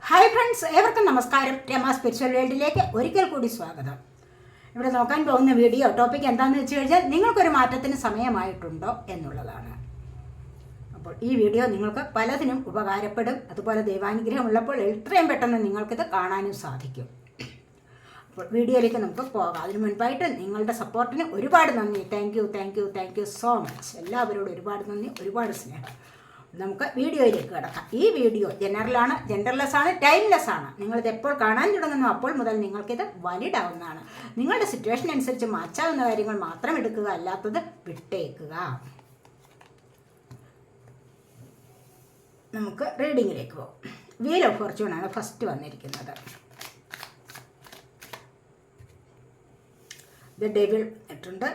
Hi friends, ഏവർക്കും നമസ്കാരം. Rama spiritual വേൾഡിലേക്ക് ഒരിക്കൽ കൂടി സ്വാഗതം. ഇവിടെ നോക്കാൻ പോകുന്ന വീഡിയോ ടോപ്പിക് എന്താണെന്ന് വെച്ച് കഴിഞ്ഞാൽ നിങ്ങൾക്കൊരു മാറ്റത്തിന് സമയമായിട്ടുണ്ടോ എന്നുള്ളതാണ്. അപ്പോൾ ഈ വീഡിയോ നിങ്ങൾക്ക് പലതിനും ഉപകാരപ്പെടും. അതുപോലെ ദൈവാനുഗ്രഹം ഉള്ളപ്പോൾ എത്രയും പെട്ടെന്ന് നിങ്ങൾക്കിത് കാണാനും സാധിക്കും. അപ്പോൾ വീഡിയോയിലേക്ക് നമുക്ക് പോകാം. അതിന് മുൻപായിട്ട് നിങ്ങളുടെ സപ്പോർട്ടിന് ഒരുപാട് നന്ദി. Thank you so much. എല്ലാവരോടും ഒരുപാട് നന്ദി, ഒരുപാട് സ്നേഹം. നമുക്ക് വീഡിയോയിലേക്ക് കിടക്കാം. ഈ വീഡിയോ ജനറലാണ്, ജെൻഡർലെസ് ആണ്, ടൈംലെസ് ആണ്. നിങ്ങളിത് എപ്പോൾ കാണാൻ തുടങ്ങുന്നു അപ്പോൾ മുതൽ നിങ്ങൾക്കിത് വാലിഡ് ആവുന്നതാണ്. നിങ്ങളുടെ സിറ്റുവേഷൻ അനുസരിച്ച് മാറ്റാവുന്ന കാര്യങ്ങൾ മാത്രം എടുക്കുക, അല്ലാത്തത് വിട്ടേക്കുക. നമുക്ക് റീഡിങ്ങിലേക്ക് പോകും. വീൽ ഓഫ് ഫോർച്യൂൺ ആണ് ഫസ്റ്റ് വന്നിരിക്കുന്നത്. ദ ഡെവിൾ ഇട്ടുണ്ട്,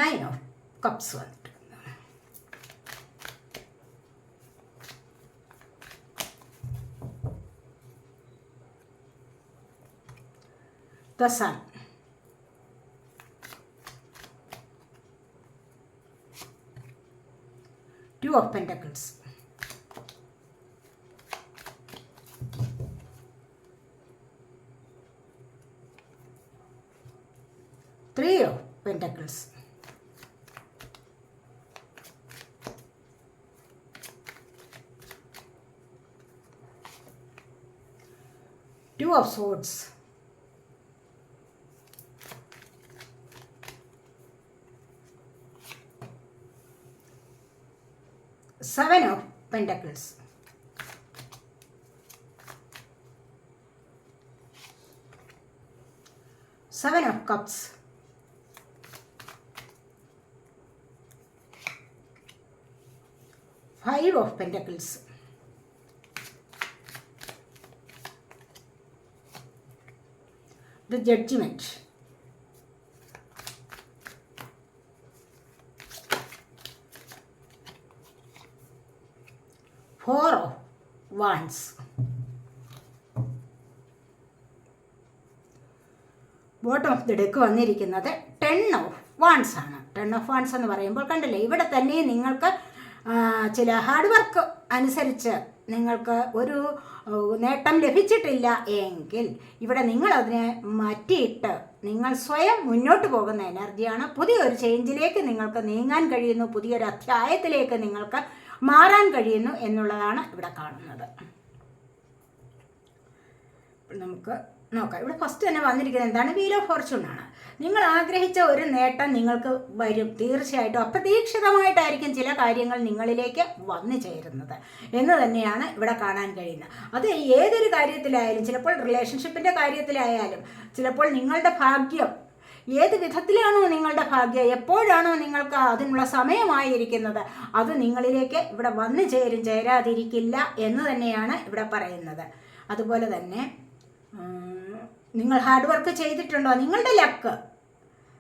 9 ഓഫ് കപ്സ് വന്നിട്ടുണ്ട്. The Sun, Two of Pentacles, Three of Pentacles, Two of Swords, Seven of Pentacles, Seven of Cups, Five of Pentacles, the Judgment, Four of Wands, bottom of the deck വന്നിരിക്കുന്നത് 10 of wands ആണ്. 10 of wands എന്ന് പറയുമ്പോൾ കണ്ടില്ലേ, ഇവിടെ തന്നെ നിങ്ങൾക്ക് ചില hard work അനുസരിച്ച് നിങ്ങൾക്ക് ഒരു നേട്ടം ലഭിച്ചിട്ടില്ല എങ്കിൽ ഇവിടെ നിങ്ങളതിനെ മാറ്റിയിട്ട് നിങ്ങൾ സ്വയം മുന്നോട്ട് പോകുന്ന എനർജിയാണ്. പുതിയൊരു ചേഞ്ചിലേക്ക് നിങ്ങൾക്ക് നീങ്ങാൻ കഴിയുന്നു, പുതിയൊരു അധ്യായത്തിലേക്ക് നിങ്ങൾക്ക് മാറാൻ കഴിയുന്നു എന്നുള്ളതാണ് ഇവിടെ കാണുന്നത്. നമുക്ക് നോക്കാം. ഇവിടെ ഫസ്റ്റ് തന്നെ വന്നിരിക്കുന്നത് എന്താണ്? വീൽ ഓഫ് ഫോർച്യൂൺ ആണ്. നിങ്ങൾ ആഗ്രഹിച്ച ഒരു നേട്ടം നിങ്ങൾക്ക് വരും, തീർച്ചയായിട്ടും. അപ്രതീക്ഷിതമായിട്ടായിരിക്കും ചില കാര്യങ്ങൾ നിങ്ങളിലേക്ക് വന്നു ചേരുന്നത് എന്ന് തന്നെയാണ് ഇവിടെ കാണാൻ കഴിയുന്നത്. അത് ഏതൊരു കാര്യത്തിലായാലും, ചിലപ്പോൾ റിലേഷൻഷിപ്പിൻ്റെ കാര്യത്തിലായാലും, ചിലപ്പോൾ നിങ്ങളുടെ ഭാഗ്യം ഏത് വിധത്തിലാണോ നിങ്ങളുടെ ഭാഗ്യം, എപ്പോഴാണോ നിങ്ങൾക്ക് അതിനുള്ള സമയമായിരിക്കുന്നത്, അത് നിങ്ങളിലേക്ക് ഇവിടെ വന്നു ചേരും, ചേരാതിരിക്കില്ല എന്ന് തന്നെയാണ് ഇവിടെ പറയുന്നത്. അതുപോലെ തന്നെ നിങ്ങൾ ഹാർഡ് വർക്ക് ചെയ്തിട്ടുണ്ടോ, നിങ്ങളുടെ ലക്ക്,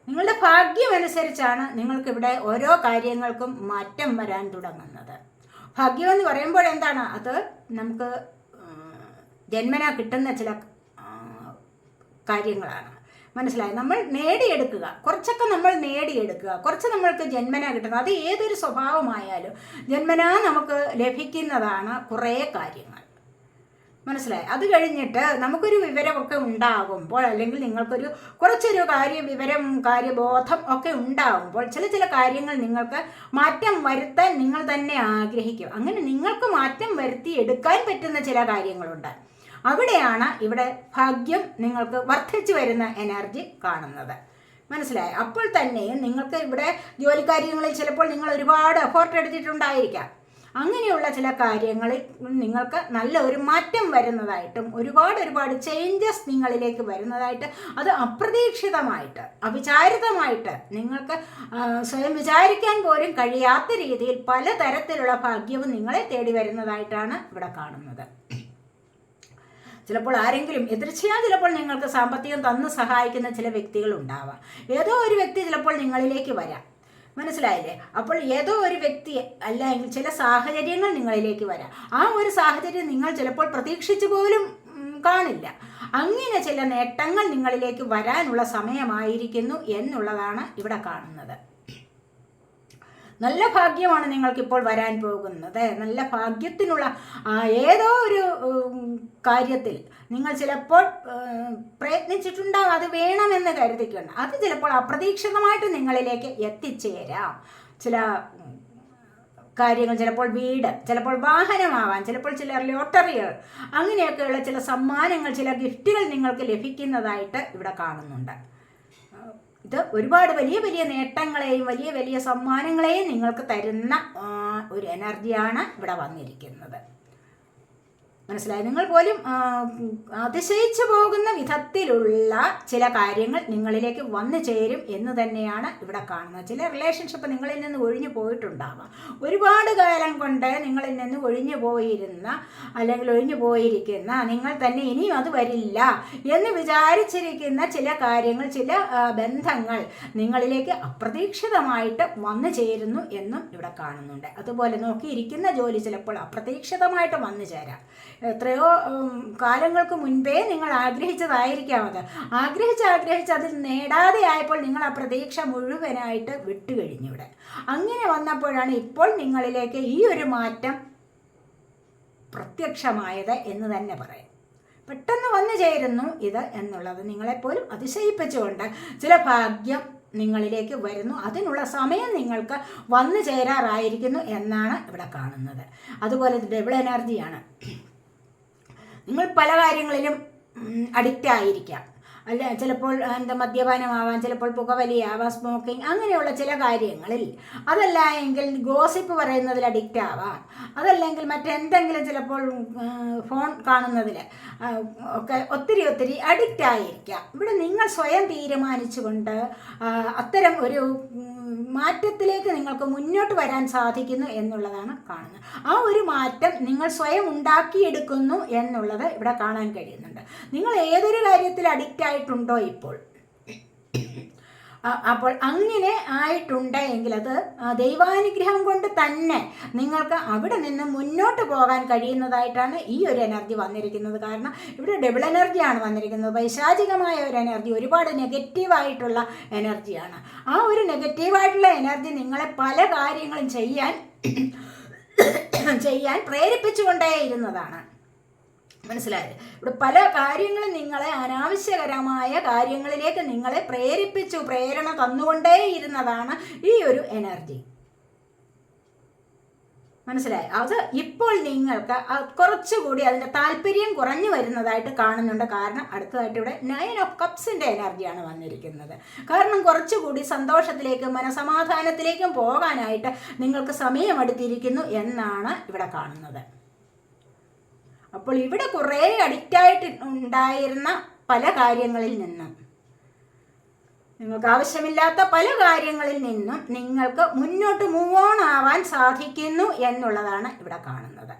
നിങ്ങളുടെ ഭാഗ്യം അനുസരിച്ചാണ് നിങ്ങൾക്കിവിടെ ഓരോ കാര്യങ്ങൾക്കും മാറ്റം വരാൻ തുടങ്ങുന്നത്. ഭാഗ്യം എന്ന് പറയുമ്പോൾ എന്താണ്? അത് നമുക്ക് ജന്മനാ കിട്ടുന്ന ചില കാര്യങ്ങളാണ്. മനസ്സിലായി? നമ്മൾ നേടിയെടുക്കുക, കുറച്ചൊക്കെ നമ്മൾ നേടിയെടുക്കുക, കുറച്ച് നമ്മൾക്ക് ജന്മനാ കിട്ടുന്നത്. അത് ഏതൊരു സ്വഭാവമായാലും ജന്മനാ നമുക്ക് ലഭിക്കുന്നതാണ് കുറേ കാര്യങ്ങൾ. മനസ്സിലായി? അത് കഴിഞ്ഞിട്ട് നമുക്കൊരു വിവരമൊക്കെ ഉണ്ടാകുമ്പോൾ, അല്ലെങ്കിൽ നിങ്ങൾക്കൊരു കുറച്ചൊരു കാര്യബോധം ഒക്കെ ഉണ്ടാകുമ്പോൾ ചില കാര്യങ്ങൾ നിങ്ങൾക്ക് മാറ്റം വരുത്താൻ നിങ്ങൾ തന്നെ ആഗ്രഹിക്കും. അങ്ങനെ നിങ്ങൾക്ക് മാറ്റം വരുത്തി എടുക്കാൻ പറ്റുന്ന ചില കാര്യങ്ങളുണ്ട്. അവിടെയാണ് ഇവിടെ ഭാഗ്യം നിങ്ങൾക്ക് വർദ്ധിച്ചു വരുന്ന എനർജി കാണുന്നത്. മനസ്സിലായി? അപ്പോൾ തന്നെ നിങ്ങൾക്ക് ഇവിടെ ജോലിക്കാര്യങ്ങളിൽ ചിലപ്പോൾ നിങ്ങൾ ഒരുപാട് എഫോർട്ട് എടുത്തിട്ടുണ്ടായിരിക്കാം. അങ്ങനെയുള്ള ചില കാര്യങ്ങളിൽ നിങ്ങൾക്ക് നല്ല ഒരു മാറ്റം വരുന്നതായിട്ടും ഒരുപാട് ചേഞ്ചസ് നിങ്ങളിലേക്ക് വരുന്നതായിട്ട്, അത് അപ്രതീക്ഷിതമായിട്ട്, അവിചാരിതമായിട്ട്, നിങ്ങൾക്ക് സ്വയം വിചാരിക്കാൻ പോലും കഴിയാത്ത രീതിയിൽ പലതരത്തിലുള്ള ഭാഗ്യവും നിങ്ങളെ തേടി വരുന്നതായിട്ടാണ് ഇവിടെ കാണുന്നത്. ചിലപ്പോൾ ആരെങ്കിലും എതിർച്ചയാ ചിലപ്പോൾ നിങ്ങൾക്ക് സാമ്പത്തികം തന്ന് സഹായിക്കുന്ന ചില വ്യക്തികൾ ഉണ്ടാവാം. ഏതോ ഒരു വ്യക്തി ചിലപ്പോൾ നിങ്ങളിലേക്ക് വരാം. മനസ്സിലായില്ലേ? അപ്പോൾ ഏതോ ഒരു വ്യക്തി അല്ലെങ്കിൽ ചില സാഹചര്യങ്ങൾ നിങ്ങളിലേക്ക് വരാം. ആ ഒരു സാഹചര്യം നിങ്ങൾ ചിലപ്പോൾ പ്രതീക്ഷിച്ചു പോലും കാണില്ല. അങ്ങനെ ചില നേട്ടങ്ങൾ നിങ്ങളിലേക്ക് വരാനുള്ള സമയമായിരിക്കുന്നു എന്നുള്ളതാണ് ഇവിടെ കാണുന്നത്. നല്ല ഭാഗ്യമാണ് നിങ്ങൾക്കിപ്പോൾ വരാൻ പോകുന്നത്. നല്ല ഭാഗ്യത്തിനുള്ള ഏതോ ഒരു കാര്യത്തിൽ നിങ്ങൾ ചിലപ്പോൾ പ്രയത്നിച്ചിട്ടുണ്ടാകും, അത് വേണമെന്ന് കരുതിക്കൊണ്ട് അത് ചിലപ്പോൾ അപ്രതീക്ഷിതമായിട്ട് നിങ്ങളിലേക്ക് എത്തിച്ചേരാം. ചില കാര്യങ്ങൾ, ചിലപ്പോൾ വീട്, ചിലപ്പോൾ വാഹനമാവാൻ, ചിലപ്പോൾ ചില ലോട്ടറികൾ, അങ്ങനെയൊക്കെയുള്ള ചില സമ്മാനങ്ങൾ, ചില ഗിഫ്റ്റുകൾ നിങ്ങൾക്ക് ലഭിക്കുന്നതായിട്ട് ഇവിടെ കാണുന്നുണ്ട്. ഇത് ഒരുപാട് വലിയ വലിയ നേട്ടങ്ങളെയും വലിയ വലിയ സമ്മാനങ്ങളെയും നിങ്ങൾക്ക് തരുന്ന ഒരു എനർജിയാണ് ഇവിടെ വന്നിരിക്കുന്നത്. മനസ്സിലായി? നിങ്ങൾ പോലും അതിശയിച്ചു പോകുന്ന വിധത്തിലുള്ള ചില കാര്യങ്ങൾ നിങ്ങളിലേക്ക് വന്നു ചേരും എന്ന് തന്നെയാണ് ഇവിടെ കാണുന്നത്. ചില റിലേഷൻഷിപ്പ് നിങ്ങളിൽ നിന്ന് ഒഴിഞ്ഞു പോയിട്ടുണ്ടാവാം. ഒരുപാട് കാലം കൊണ്ട് നിങ്ങളിൽ നിന്ന് ഒഴിഞ്ഞു പോയിരുന്ന അല്ലെങ്കിൽ ഒഴിഞ്ഞു പോയിരിക്കുന്ന, നിങ്ങൾ തന്നെ ഇനിയും അത് വരില്ല എന്ന് വിചാരിച്ചിരിക്കുന്ന ചില കാര്യങ്ങൾ, ചില ബന്ധങ്ങൾ നിങ്ങളിലേക്ക് അപ്രതീക്ഷിതമായിട്ട് വന്നു ചേരുന്നു എന്നും ഇവിടെ കാണുന്നുണ്ട്. അതുപോലെ നോക്കിയിരിക്കുന്ന ജോലി ചിലപ്പോൾ അപ്രതീക്ഷിതമായിട്ട് വന്നു ചേരാം. എത്രയോ കാലങ്ങൾക്ക് മുൻപേ നിങ്ങൾ ആഗ്രഹിച്ചതായിരിക്കാം. അത് ആഗ്രഹിച്ച് അതിൽ നേടാതെ ആയപ്പോൾ നിങ്ങൾ ആ പ്രതീക്ഷ മുഴുവനായിട്ട് വിട്ടുകഴിഞ്ഞു. ഇവിടെ അങ്ങനെ വന്നപ്പോഴാണ് ഇപ്പോൾ നിങ്ങളിലേക്ക് ഈ ഒരു മാറ്റം പ്രത്യക്ഷമായത് എന്ന് തന്നെ പറയാം. പെട്ടെന്ന് വന്നു ചേരുന്നു ഇത് എന്നുള്ളത് നിങ്ങളെപ്പോലും അതിശയിപ്പിച്ചുകൊണ്ട് ചില ഭാഗ്യം നിങ്ങളിലേക്ക് വരുന്നു. അതിനുള്ള സമയം നിങ്ങൾക്ക് വന്നു ചേരാറായിരിക്കുന്നു എന്നാണ് ഇവിടെ കാണുന്നത്. അതുപോലെ ഡബിൾ എനർജിയാണ്. നിങ്ങൾ പല കാര്യങ്ങളിലും അഡിക്റ്റ് ആയിരിക്കാം. അല്ല, ചിലപ്പോൾ മദ്യപാനമാവാം, ചിലപ്പോൾ പുകവലിയാവാം, സ്മോക്കിംഗ്, അങ്ങനെയുള്ള ചില കാര്യങ്ങളിൽ. അതല്ല എങ്കിൽ ഗോസിപ്പ് പറയുന്നതിൽ അഡിക്റ്റ് ആവാം. അതല്ലെങ്കിൽ മറ്റെന്തെങ്കിലും ചിലപ്പോൾ ഫോൺ കാണുന്നതിൽ ഒക്കെ ഒത്തിരി അഡിക്റ്റ് ആയിരിക്കാം. ഇവിടെ നിങ്ങൾ സ്വയം തീരുമാനിച്ചുകൊണ്ട് അത്തരം ഒരു മാറ്റത്തിലേക്ക് നിങ്ങൾക്ക് മുന്നോട്ട് വരാൻ സാധിക്കുന്നു എന്നുള്ളതാണ് കാണുന്നത്. ആ ഒരു മാറ്റം നിങ്ങൾ സ്വയം ഉണ്ടാക്കിയെടുക്കുന്നു എന്നുള്ളത് ഇവിടെ കാണാൻ കഴിയുന്നുണ്ട്. നിങ്ങൾ ഏതൊരു കാര്യത്തിൽ അഡിക്റ്റ് ആയിട്ടുണ്ടോ അപ്പോൾ അങ്ങനെ ആയിട്ടുണ്ട് എങ്കിൽ അത് ദൈവാനുഗ്രഹം കൊണ്ട് തന്നെ നിങ്ങൾക്ക് അവിടെ നിന്ന് മുന്നോട്ട് പോകാൻ കഴിയുന്നതായിട്ടാണ് ഈ ഒരു എനർജി വന്നിരിക്കുന്നത്. കാരണം ഇവിടെ ഡബിൾ എനർജിയാണ് വന്നിരിക്കുന്നത്. പൈശാചികമായ ഒരു എനർജി, ഒരുപാട് നെഗറ്റീവായിട്ടുള്ള എനർജിയാണ്. ആ ഒരു നെഗറ്റീവായിട്ടുള്ള എനർജി നിങ്ങളെ പല കാര്യങ്ങളും ചെയ്യാൻ പ്രേരിപ്പിച്ചുകൊണ്ടേയിരുന്നതാണ്. മനസ്സിലായത്? ഇവിടെ പല കാര്യങ്ങളും നിങ്ങളെ അനാവശ്യകരമായ കാര്യങ്ങളിലേക്ക് നിങ്ങളെ പ്രേരണ തന്നുകൊണ്ടേയിരുന്നതാണ് ഈ ഒരു എനർജി. മനസ്സിലായി? അത് ഇപ്പോൾ നിങ്ങൾക്ക് കുറച്ചുകൂടി അതിൻ്റെ താല്പര്യം കുറഞ്ഞു വരുന്നതായിട്ട് കാണുന്നുണ്ട്. കാരണം അടുത്തതായിട്ട് ഇവിടെ 9 ഓഫ് കപ്സിൻ്റെ എനർജിയാണ് വന്നിരിക്കുന്നത്. കാരണം കുറച്ചുകൂടി സന്തോഷത്തിലേക്കും മനസമാധാനത്തിലേക്കും പോകാനായിട്ട് നിങ്ങൾക്ക് സമയമെടുത്തിരിക്കുന്നു എന്നാണ് ഇവിടെ കാണുന്നത്. അപ്പോൾ ഇവിടെ കുറേ അഡിക്റ്റായിട്ട് ഉണ്ടായിരുന്ന പല കാര്യങ്ങളിൽ നിന്നും, നിങ്ങൾക്ക് ആവശ്യമില്ലാത്ത പല കാര്യങ്ങളിൽ നിന്നും നിങ്ങൾക്ക് മുന്നോട്ട് മൂവ് ഓൺ ആവാൻ സാധിക്കുന്നു എന്നുള്ളതാണ് ഇവിടെ കാണുന്നത്.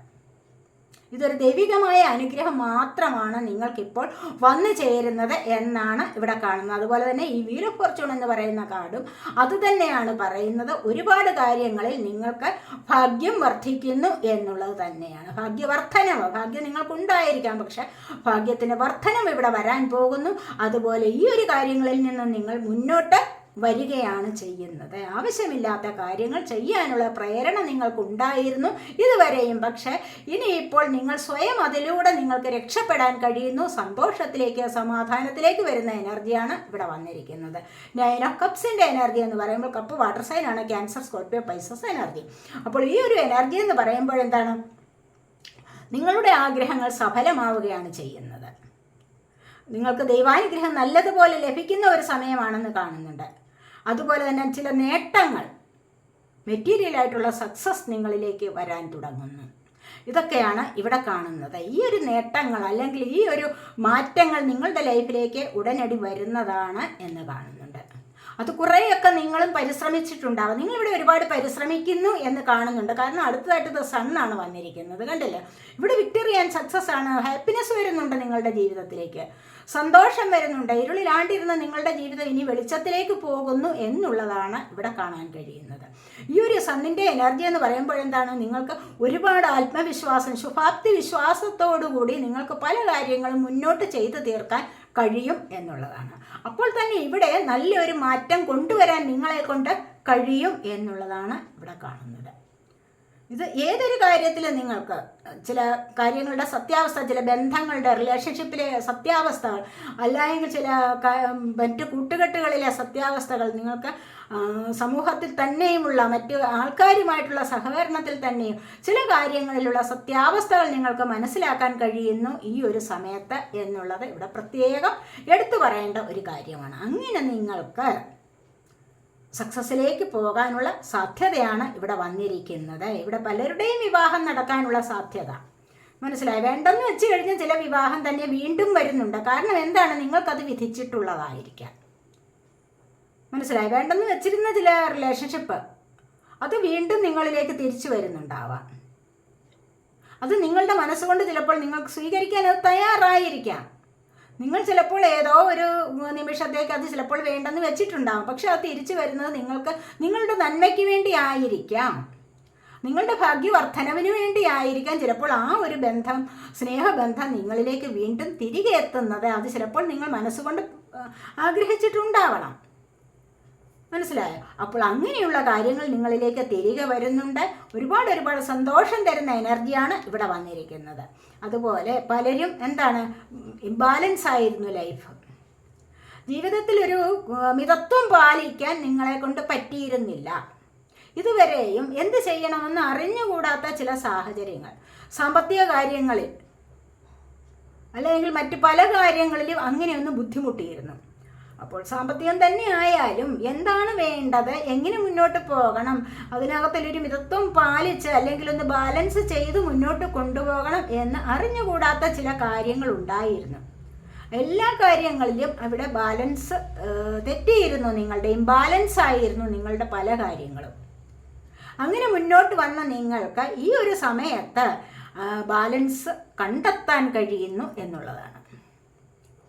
ഇതൊരു ദൈവികമായ അനുഗ്രഹം മാത്രമാണ് നിങ്ങൾക്കിപ്പോൾ വന്നു ചേരുന്നത് എന്നാണ് ഇവിടെ കാണുന്നത്. അതുപോലെ തന്നെ ഈ വീൽ ഓഫ് ഫോർച്യൂൺ എന്ന് പറയുന്ന കാർഡും അത് തന്നെയാണ് പറയുന്നത്. ഒരുപാട് കാര്യങ്ങളിൽ നിങ്ങൾക്ക് ഭാഗ്യം വർദ്ധിക്കുന്നു എന്നുള്ളത് തന്നെയാണ്. ഭാഗ്യവർദ്ധനവ്, ഭാഗ്യം നിങ്ങൾക്കുണ്ടായിരിക്കാം, പക്ഷെ ഭാഗ്യത്തിൻ്റെ വർദ്ധനം ഇവിടെ വരാൻ പോകുന്നു. അതുപോലെ ഈ ഒരു കാര്യങ്ങളിൽ നിന്ന് നിങ്ങൾ മുന്നോട്ട് വരികയാണ് ചെയ്യുന്നത്. ആവശ്യമില്ലാത്ത കാര്യങ്ങൾ ചെയ്യാനുള്ള പ്രേരണ നിങ്ങൾക്കുണ്ടായിരുന്നു ഇതുവരെയും, പക്ഷേ ഇനിയിപ്പോൾ നിങ്ങൾ സ്വയം അതിലൂടെ നിങ്ങൾക്ക് രക്ഷപ്പെടാൻ കഴിയുന്നു. സന്തോഷത്തിലേക്ക്, സമാധാനത്തിലേക്ക് വരുന്ന എനർജിയാണ് ഇവിടെ വന്നിരിക്കുന്നത്. 9 ഓഫ് കപ്സിൻ്റെ എനർജി എന്ന് പറയുമ്പോൾ, കപ്പ് വാട്ടർ സൈനാണ്, ക്യാൻസർ, സ്കോർപ്പിയോ, പൈസസ് എനർജി. അപ്പോൾ ഈ ഒരു എനർജി എന്ന് പറയുമ്പോൾ എന്താണ്? നിങ്ങളുടെ ആഗ്രഹങ്ങൾ സഫലമാവുകയാണ് ചെയ്യുന്നത്. നിങ്ങൾക്ക് ദൈവാനുഗ്രഹം നല്ലതുപോലെ ലഭിക്കുന്ന ഒരു സമയമാണെന്ന് കാണുന്നുണ്ട്. അതുപോലെ തന്നെ ചില നേട്ടങ്ങൾ, മെറ്റീരിയലായിട്ടുള്ള സക്സസ് നിങ്ങളിലേക്ക് വരാൻ തുടങ്ങുന്നു. ഇതൊക്കെയാണ് ഇവിടെ കാണുന്നത്. ഈ ഒരു നേട്ടങ്ങൾ അല്ലെങ്കിൽ ഈ ഒരു മാറ്റങ്ങൾ നിങ്ങളുടെ ലൈഫിലേക്ക് ഉടനടി വരുന്നതാണ് എന്ന് കാണുന്നുണ്ട്. അത് കുറേയൊക്കെ നിങ്ങളും പരിശ്രമിച്ചിട്ടുണ്ടാവും. നിങ്ങളിവിടെ ഒരുപാട് പരിശ്രമിക്കുന്നു എന്ന് കാണുന്നുണ്ട്. കാരണം അടുത്തതായിട്ട് ഇത് സണ്ണാണ് വന്നിരിക്കുന്നത്. കണ്ടില്ലേ? ഇവിടെ വിക്ടറി ആൻഡ് സക്സസ് ആണ്. ഹാപ്പിനെസ് വരുന്നുണ്ട് നിങ്ങളുടെ ജീവിതത്തിലേക്ക്, സന്തോഷം വരുന്നുണ്ട്. ഇരുളിലാണ്ടിരുന്ന നിങ്ങളുടെ ജീവിതം ഇനി വെളിച്ചത്തിലേക്ക് പോകുന്നു എന്നുള്ളതാണ് ഇവിടെ കാണാൻ കഴിയുന്നത്. ഈ ഒരു സണ്ണിൻ്റെ എനർജി എന്ന് പറയുമ്പോഴെന്താണ്? നിങ്ങൾക്ക് ഒരുപാട് ആത്മവിശ്വാസം, ശുഭാപ്തി വിശ്വാസത്തോടുകൂടി നിങ്ങൾക്ക് പല കാര്യങ്ങളും മുന്നോട്ട് ചെയ്തു തീർക്കാൻ കഴിയും എന്നുള്ളതാണ്. അപ്പോൾ തന്നെ ഇവിടെ നല്ലൊരു മാറ്റം കൊണ്ടുവരാൻ നിങ്ങളെ കൊണ്ട് കഴിയും എന്നുള്ളതാണ് ഇവിടെ കാണുന്നത്. ഇത് ഏതൊരു കാര്യത്തിൽ നിങ്ങൾക്ക് ചില കാര്യങ്ങളുടെ സത്യാവസ്ഥ, ചില ബന്ധങ്ങളുടെ റിലേഷൻഷിപ്പിലെ സത്യാവസ്ഥകൾ, അല്ലെങ്കിൽ ചില മറ്റു കൂട്ടുകെട്ടുകളിലെ സത്യാവസ്ഥകൾ, നിങ്ങൾക്ക് സമൂഹത്തിൽ തന്നെയുമുള്ള മറ്റ് ആൾക്കാരുമായിട്ടുള്ള സഹകരണത്തിൽ തന്നെയും ചില കാര്യങ്ങളിലുള്ള സത്യാവസ്ഥകൾ നിങ്ങൾക്ക് മനസ്സിലാക്കാൻ കഴിയുന്നു ഈ ഒരു സമയത്ത് എന്നുള്ളത് ഇവിടെ പ്രത്യേകം എടുത്തു പറയേണ്ട ഒരു കാര്യമാണ്. അങ്ങനെ നിങ്ങൾക്ക് സക്സസ്സിലേക്ക് പോകാനുള്ള സാധ്യതയാണ് ഇവിടെ വന്നിരിക്കുന്നത്. ഇവിടെ പലരുടെയും വിവാഹം നടക്കാനുള്ള സാധ്യത മനസ്സിലായി. വേണ്ടെന്ന് വെച്ച് കഴിഞ്ഞാൽ ചില വിവാഹം തന്നെ വീണ്ടും വരുന്നുണ്ട്. കാരണം എന്താണ്? നിങ്ങൾക്കത് വിധിച്ചിട്ടുള്ളതായിരിക്കാം. മനസ്സിലായി. വേണ്ടെന്ന് വെച്ചിരുന്ന ചില റിലേഷൻഷിപ്പ് അത് വീണ്ടും നിങ്ങളിലേക്ക് തിരിച്ചു വരുന്നുണ്ടാവാം. അത് നിങ്ങളുടെ മനസ്സുകൊണ്ട് ചിലപ്പോൾ നിങ്ങൾക്ക് സ്വീകരിക്കാൻ അത് തയ്യാറായിരിക്കാം. നിങ്ങൾ ചിലപ്പോൾ ഏതോ ഒരു നിമിഷത്തേക്ക് അത് ചിലപ്പോൾ വേണ്ടെന്ന് വെച്ചിട്ടുണ്ടാകും. പക്ഷെ അത് തിരിച്ചു വരുന്നത് നിങ്ങൾക്ക് നിങ്ങളുടെ നന്മയ്ക്ക് വേണ്ടി ആയിരിക്കാം, നിങ്ങളുടെ ഭാഗ്യവർദ്ധനവിന് വേണ്ടി ആയിരിക്കാം. ചിലപ്പോൾ ആ ഒരു ബന്ധം, സ്നേഹബന്ധം നിങ്ങളിലേക്ക് വീണ്ടും തിരികെ എത്തുന്നത് അത് ചിലപ്പോൾ നിങ്ങൾ മനസ്സുകൊണ്ട് ആഗ്രഹിച്ചിട്ടുണ്ടാവണം. മനസ്സിലായോ? അപ്പോൾ അങ്ങനെയുള്ള കാര്യങ്ങൾ നിങ്ങളിലേക്ക് തിരികെ വരുന്നുണ്ട്. ഒരുപാട് സന്തോഷം തരുന്ന എനർജിയാണ് ഇവിടെ വന്നിരിക്കുന്നത്. അതുപോലെ പലരും എന്താണ്, ഇംബാലൻസ് ആയിരുന്നു ലൈഫ്. ജീവിതത്തിലൊരു മിതത്വം പാലിക്കാൻ നിങ്ങളെ കൊണ്ട് പറ്റിയിരുന്നില്ല. ഇതുവരെയും എന്ത് ചെയ്യണമെന്ന് അറിഞ്ഞുകൂടാത്ത ചില സാഹചര്യങ്ങൾ, സാമ്പത്തിക കാര്യങ്ങളിൽ അല്ലെങ്കിൽ മറ്റു പല കാര്യങ്ങളിലും അങ്ങനെയൊന്ന് ബുദ്ധിമുട്ടിയിരുന്നു. അപ്പോൾ സാമ്പത്തികം തന്നെ ആയാലും എന്താണ് വേണ്ടത്, എങ്ങനെ മുന്നോട്ട് പോകണം, അതിനകത്തൊരു മിതത്വം പാലിച്ച് അല്ലെങ്കിൽ ഒന്ന് ബാലൻസ് ചെയ്ത് മുന്നോട്ട് കൊണ്ടുപോകണം എന്ന് അറിഞ്ഞുകൂടാത്ത ചില കാര്യങ്ങൾ ഉണ്ടായിരുന്നു. എല്ലാ കാര്യങ്ങളിലും അവിടെ ബാലൻസ് തെറ്റിയിരുന്നു. നിങ്ങളുടെ ഇംബാലൻസ് ആയിരുന്നു നിങ്ങളുടെ പല കാര്യങ്ങളും. അങ്ങനെ മുന്നോട്ട് വന്ന നിങ്ങൾക്ക് ഈ ഒരു സമയത്ത് ബാലൻസ് കണ്ടെത്താൻ കഴിയുന്നു എന്നുള്ളതാണ്.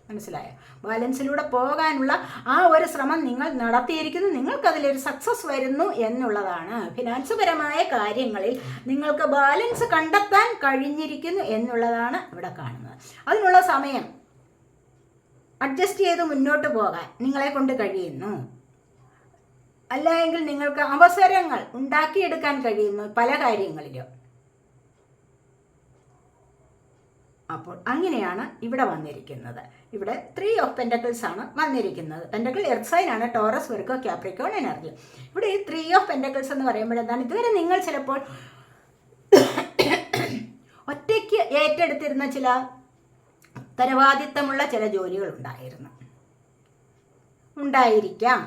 മനസ്സിലായോ? ബാലൻസിലൂടെ പോകാനുള്ള ആ ഒരു ശ്രമം നിങ്ങൾ നടത്തിയിരിക്കുന്നു. നിങ്ങൾക്കതിലൊരു സക്സസ് വരുന്നു എന്നുള്ളതാണ്. ഫിനാൻസ് പരമായ കാര്യങ്ങളിൽ നിങ്ങൾക്ക് ബാലൻസ് കണ്ടെത്താൻ കഴിഞ്ഞിരിക്കുന്നു എന്നുള്ളതാണ് ഇവിടെ കാണുന്നത്. അതിനുള്ള സമയം അഡ്ജസ്റ്റ് ചെയ്ത് മുന്നോട്ട് പോകാൻ നിങ്ങളെ കൊണ്ട് കഴിയുന്നു. അല്ലെങ്കിൽ നിങ്ങൾക്ക് അവസരങ്ങൾ ഉണ്ടാക്കിയെടുക്കാൻ കഴിയുന്നു പല കാര്യങ്ങളിലും. അപ്പോൾ അങ്ങനെയാണ് ഇവിടെ വന്നിരിക്കുന്നത്. ഇവിടെ 3 ഓഫ് പെൻറ്റക്കിൾസ് ആണ് വന്നിരിക്കുന്നത്. പെൻറ്റക്കിൾ എർത്ത് സൈൻ ആണ്, ടോറസ്, വിർഗോ, ക്യാപ്രിക്കോൺ എനർജി. ഇവിടെ ഈ 3 ഓഫ് പെൻറ്റക്കിൾസ് എന്ന് പറയുമ്പോൾ എന്താണ്, ഇതുവരെ നിങ്ങൾ ചിലപ്പോൾ ഒറ്റയ്ക്ക് ഏറ്റെടുത്തിരുന്ന ചില ഉത്തരവാദിത്തമുള്ള ചില ജോലികൾ ഉണ്ടായിരിക്കാം.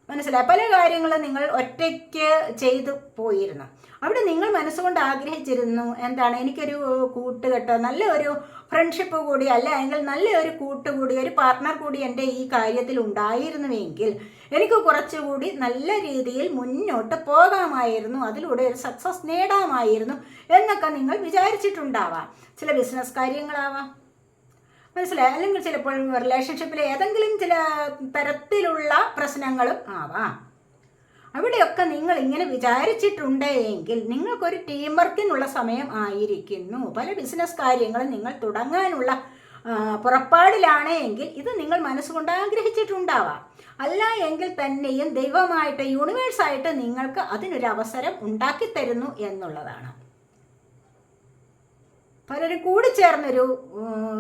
മനസ്സിലായി. പല കാര്യങ്ങളും നിങ്ങൾ ഒറ്റയ്ക്ക് ചെയ്തു പോയിരുന്നു. അവിടെ നിങ്ങൾ മനസ്സുകൊണ്ട് ആഗ്രഹിച്ചിരുന്നു, എന്താണ്, എനിക്കൊരു കൂട്ടുകെട്ടോ നല്ല ഒരു ഫ്രണ്ട്ഷിപ്പ് കൂടി അല്ലെങ്കിൽ നല്ലൊരു കൂട്ടുകൂടി ഒരു പാർട്ട്ണർ കൂടി എൻ്റെ ഈ കാര്യത്തിൽ ഉണ്ടായിരുന്നുവെങ്കിൽ എനിക്ക് കുറച്ചുകൂടി നല്ല രീതിയിൽ മുന്നോട്ട് പോകാമായിരുന്നു, അതിലൂടെ ഒരു സക്സസ് നേടാമായിരുന്നു എന്നൊക്കെ നിങ്ങൾ വിചാരിച്ചിട്ടുണ്ടാവാം. ചില ബിസിനസ് കാര്യങ്ങളാവാം, മനസ്സിലായി. അല്ലെങ്കിൽ ചിലപ്പോൾ റിലേഷൻഷിപ്പിൽ ഏതെങ്കിലും ചില തരത്തിലുള്ള പ്രശ്നങ്ങളും ആവാം. അവിടെയൊക്കെ നിങ്ങൾ ഇങ്ങനെ വിചാരിച്ചിട്ടുണ്ട് എങ്കിൽ നിങ്ങൾക്കൊരു ടീം വർക്കിനുള്ള സമയം ആയിരിക്കുന്നു. പല ബിസിനസ് കാര്യങ്ങളും നിങ്ങൾ തുടങ്ങാനുള്ള പുറപ്പാടിലാണ് എങ്കിൽ ഇത് നിങ്ങൾ മനസ്സുകൊണ്ട് ആഗ്രഹിച്ചിട്ടുണ്ടാവാം. അല്ല എങ്കിൽ തന്നെയും ദൈവമായിട്ട്, യൂണിവേഴ്സായിട്ട് നിങ്ങൾക്ക് അതിനൊരു അവസരം ഉണ്ടാക്കി തരുന്നു എന്നുള്ളതാണ്. പലരും കൂടിച്ചേർന്നൊരു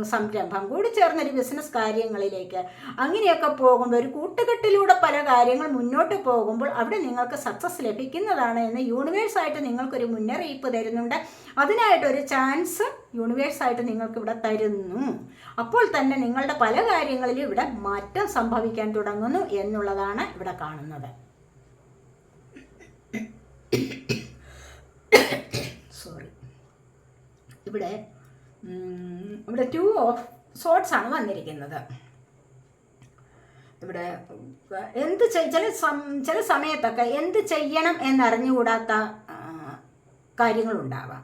സംരംഭം, കൂടിച്ചേർന്നൊരു ബിസിനസ് കാര്യങ്ങളിലേക്ക് അങ്ങനെയൊക്കെ പോകുമ്പോൾ ഒരു കൂട്ടുകെട്ടിലൂടെ പല കാര്യങ്ങൾ മുന്നോട്ട് പോകുമ്പോൾ അവിടെ നിങ്ങൾക്ക് സക്സസ് ലഭിക്കുന്നതാണ് എന്ന് യൂണിവേഴ്സായിട്ട് നിങ്ങൾക്കൊരു മുന്നറിയിപ്പ് തരുന്നുണ്ട്. അതിനായിട്ടൊരു ചാൻസ് യൂണിവേഴ്സായിട്ട് നിങ്ങൾക്ക് ഇവിടെ തരുന്നു. അപ്പോൾ തന്നെ നിങ്ങളുടെ പല കാര്യങ്ങളിലും ഇവിടെ മാറ്റം സംഭവിക്കാൻ തുടങ്ങുന്നു എന്നുള്ളതാണ് ഇവിടെ കാണുന്നത്. ഇവിടെ 2 ഓഫ് സോർട്സ് ആണ് വന്നിരിക്കുന്നത്. ഇവിടെ ചില സമയത്തൊക്കെ എന്ത് ചെയ്യണം എന്നറിഞ്ഞുകൂടാത്ത കാര്യങ്ങളുണ്ടാവാം.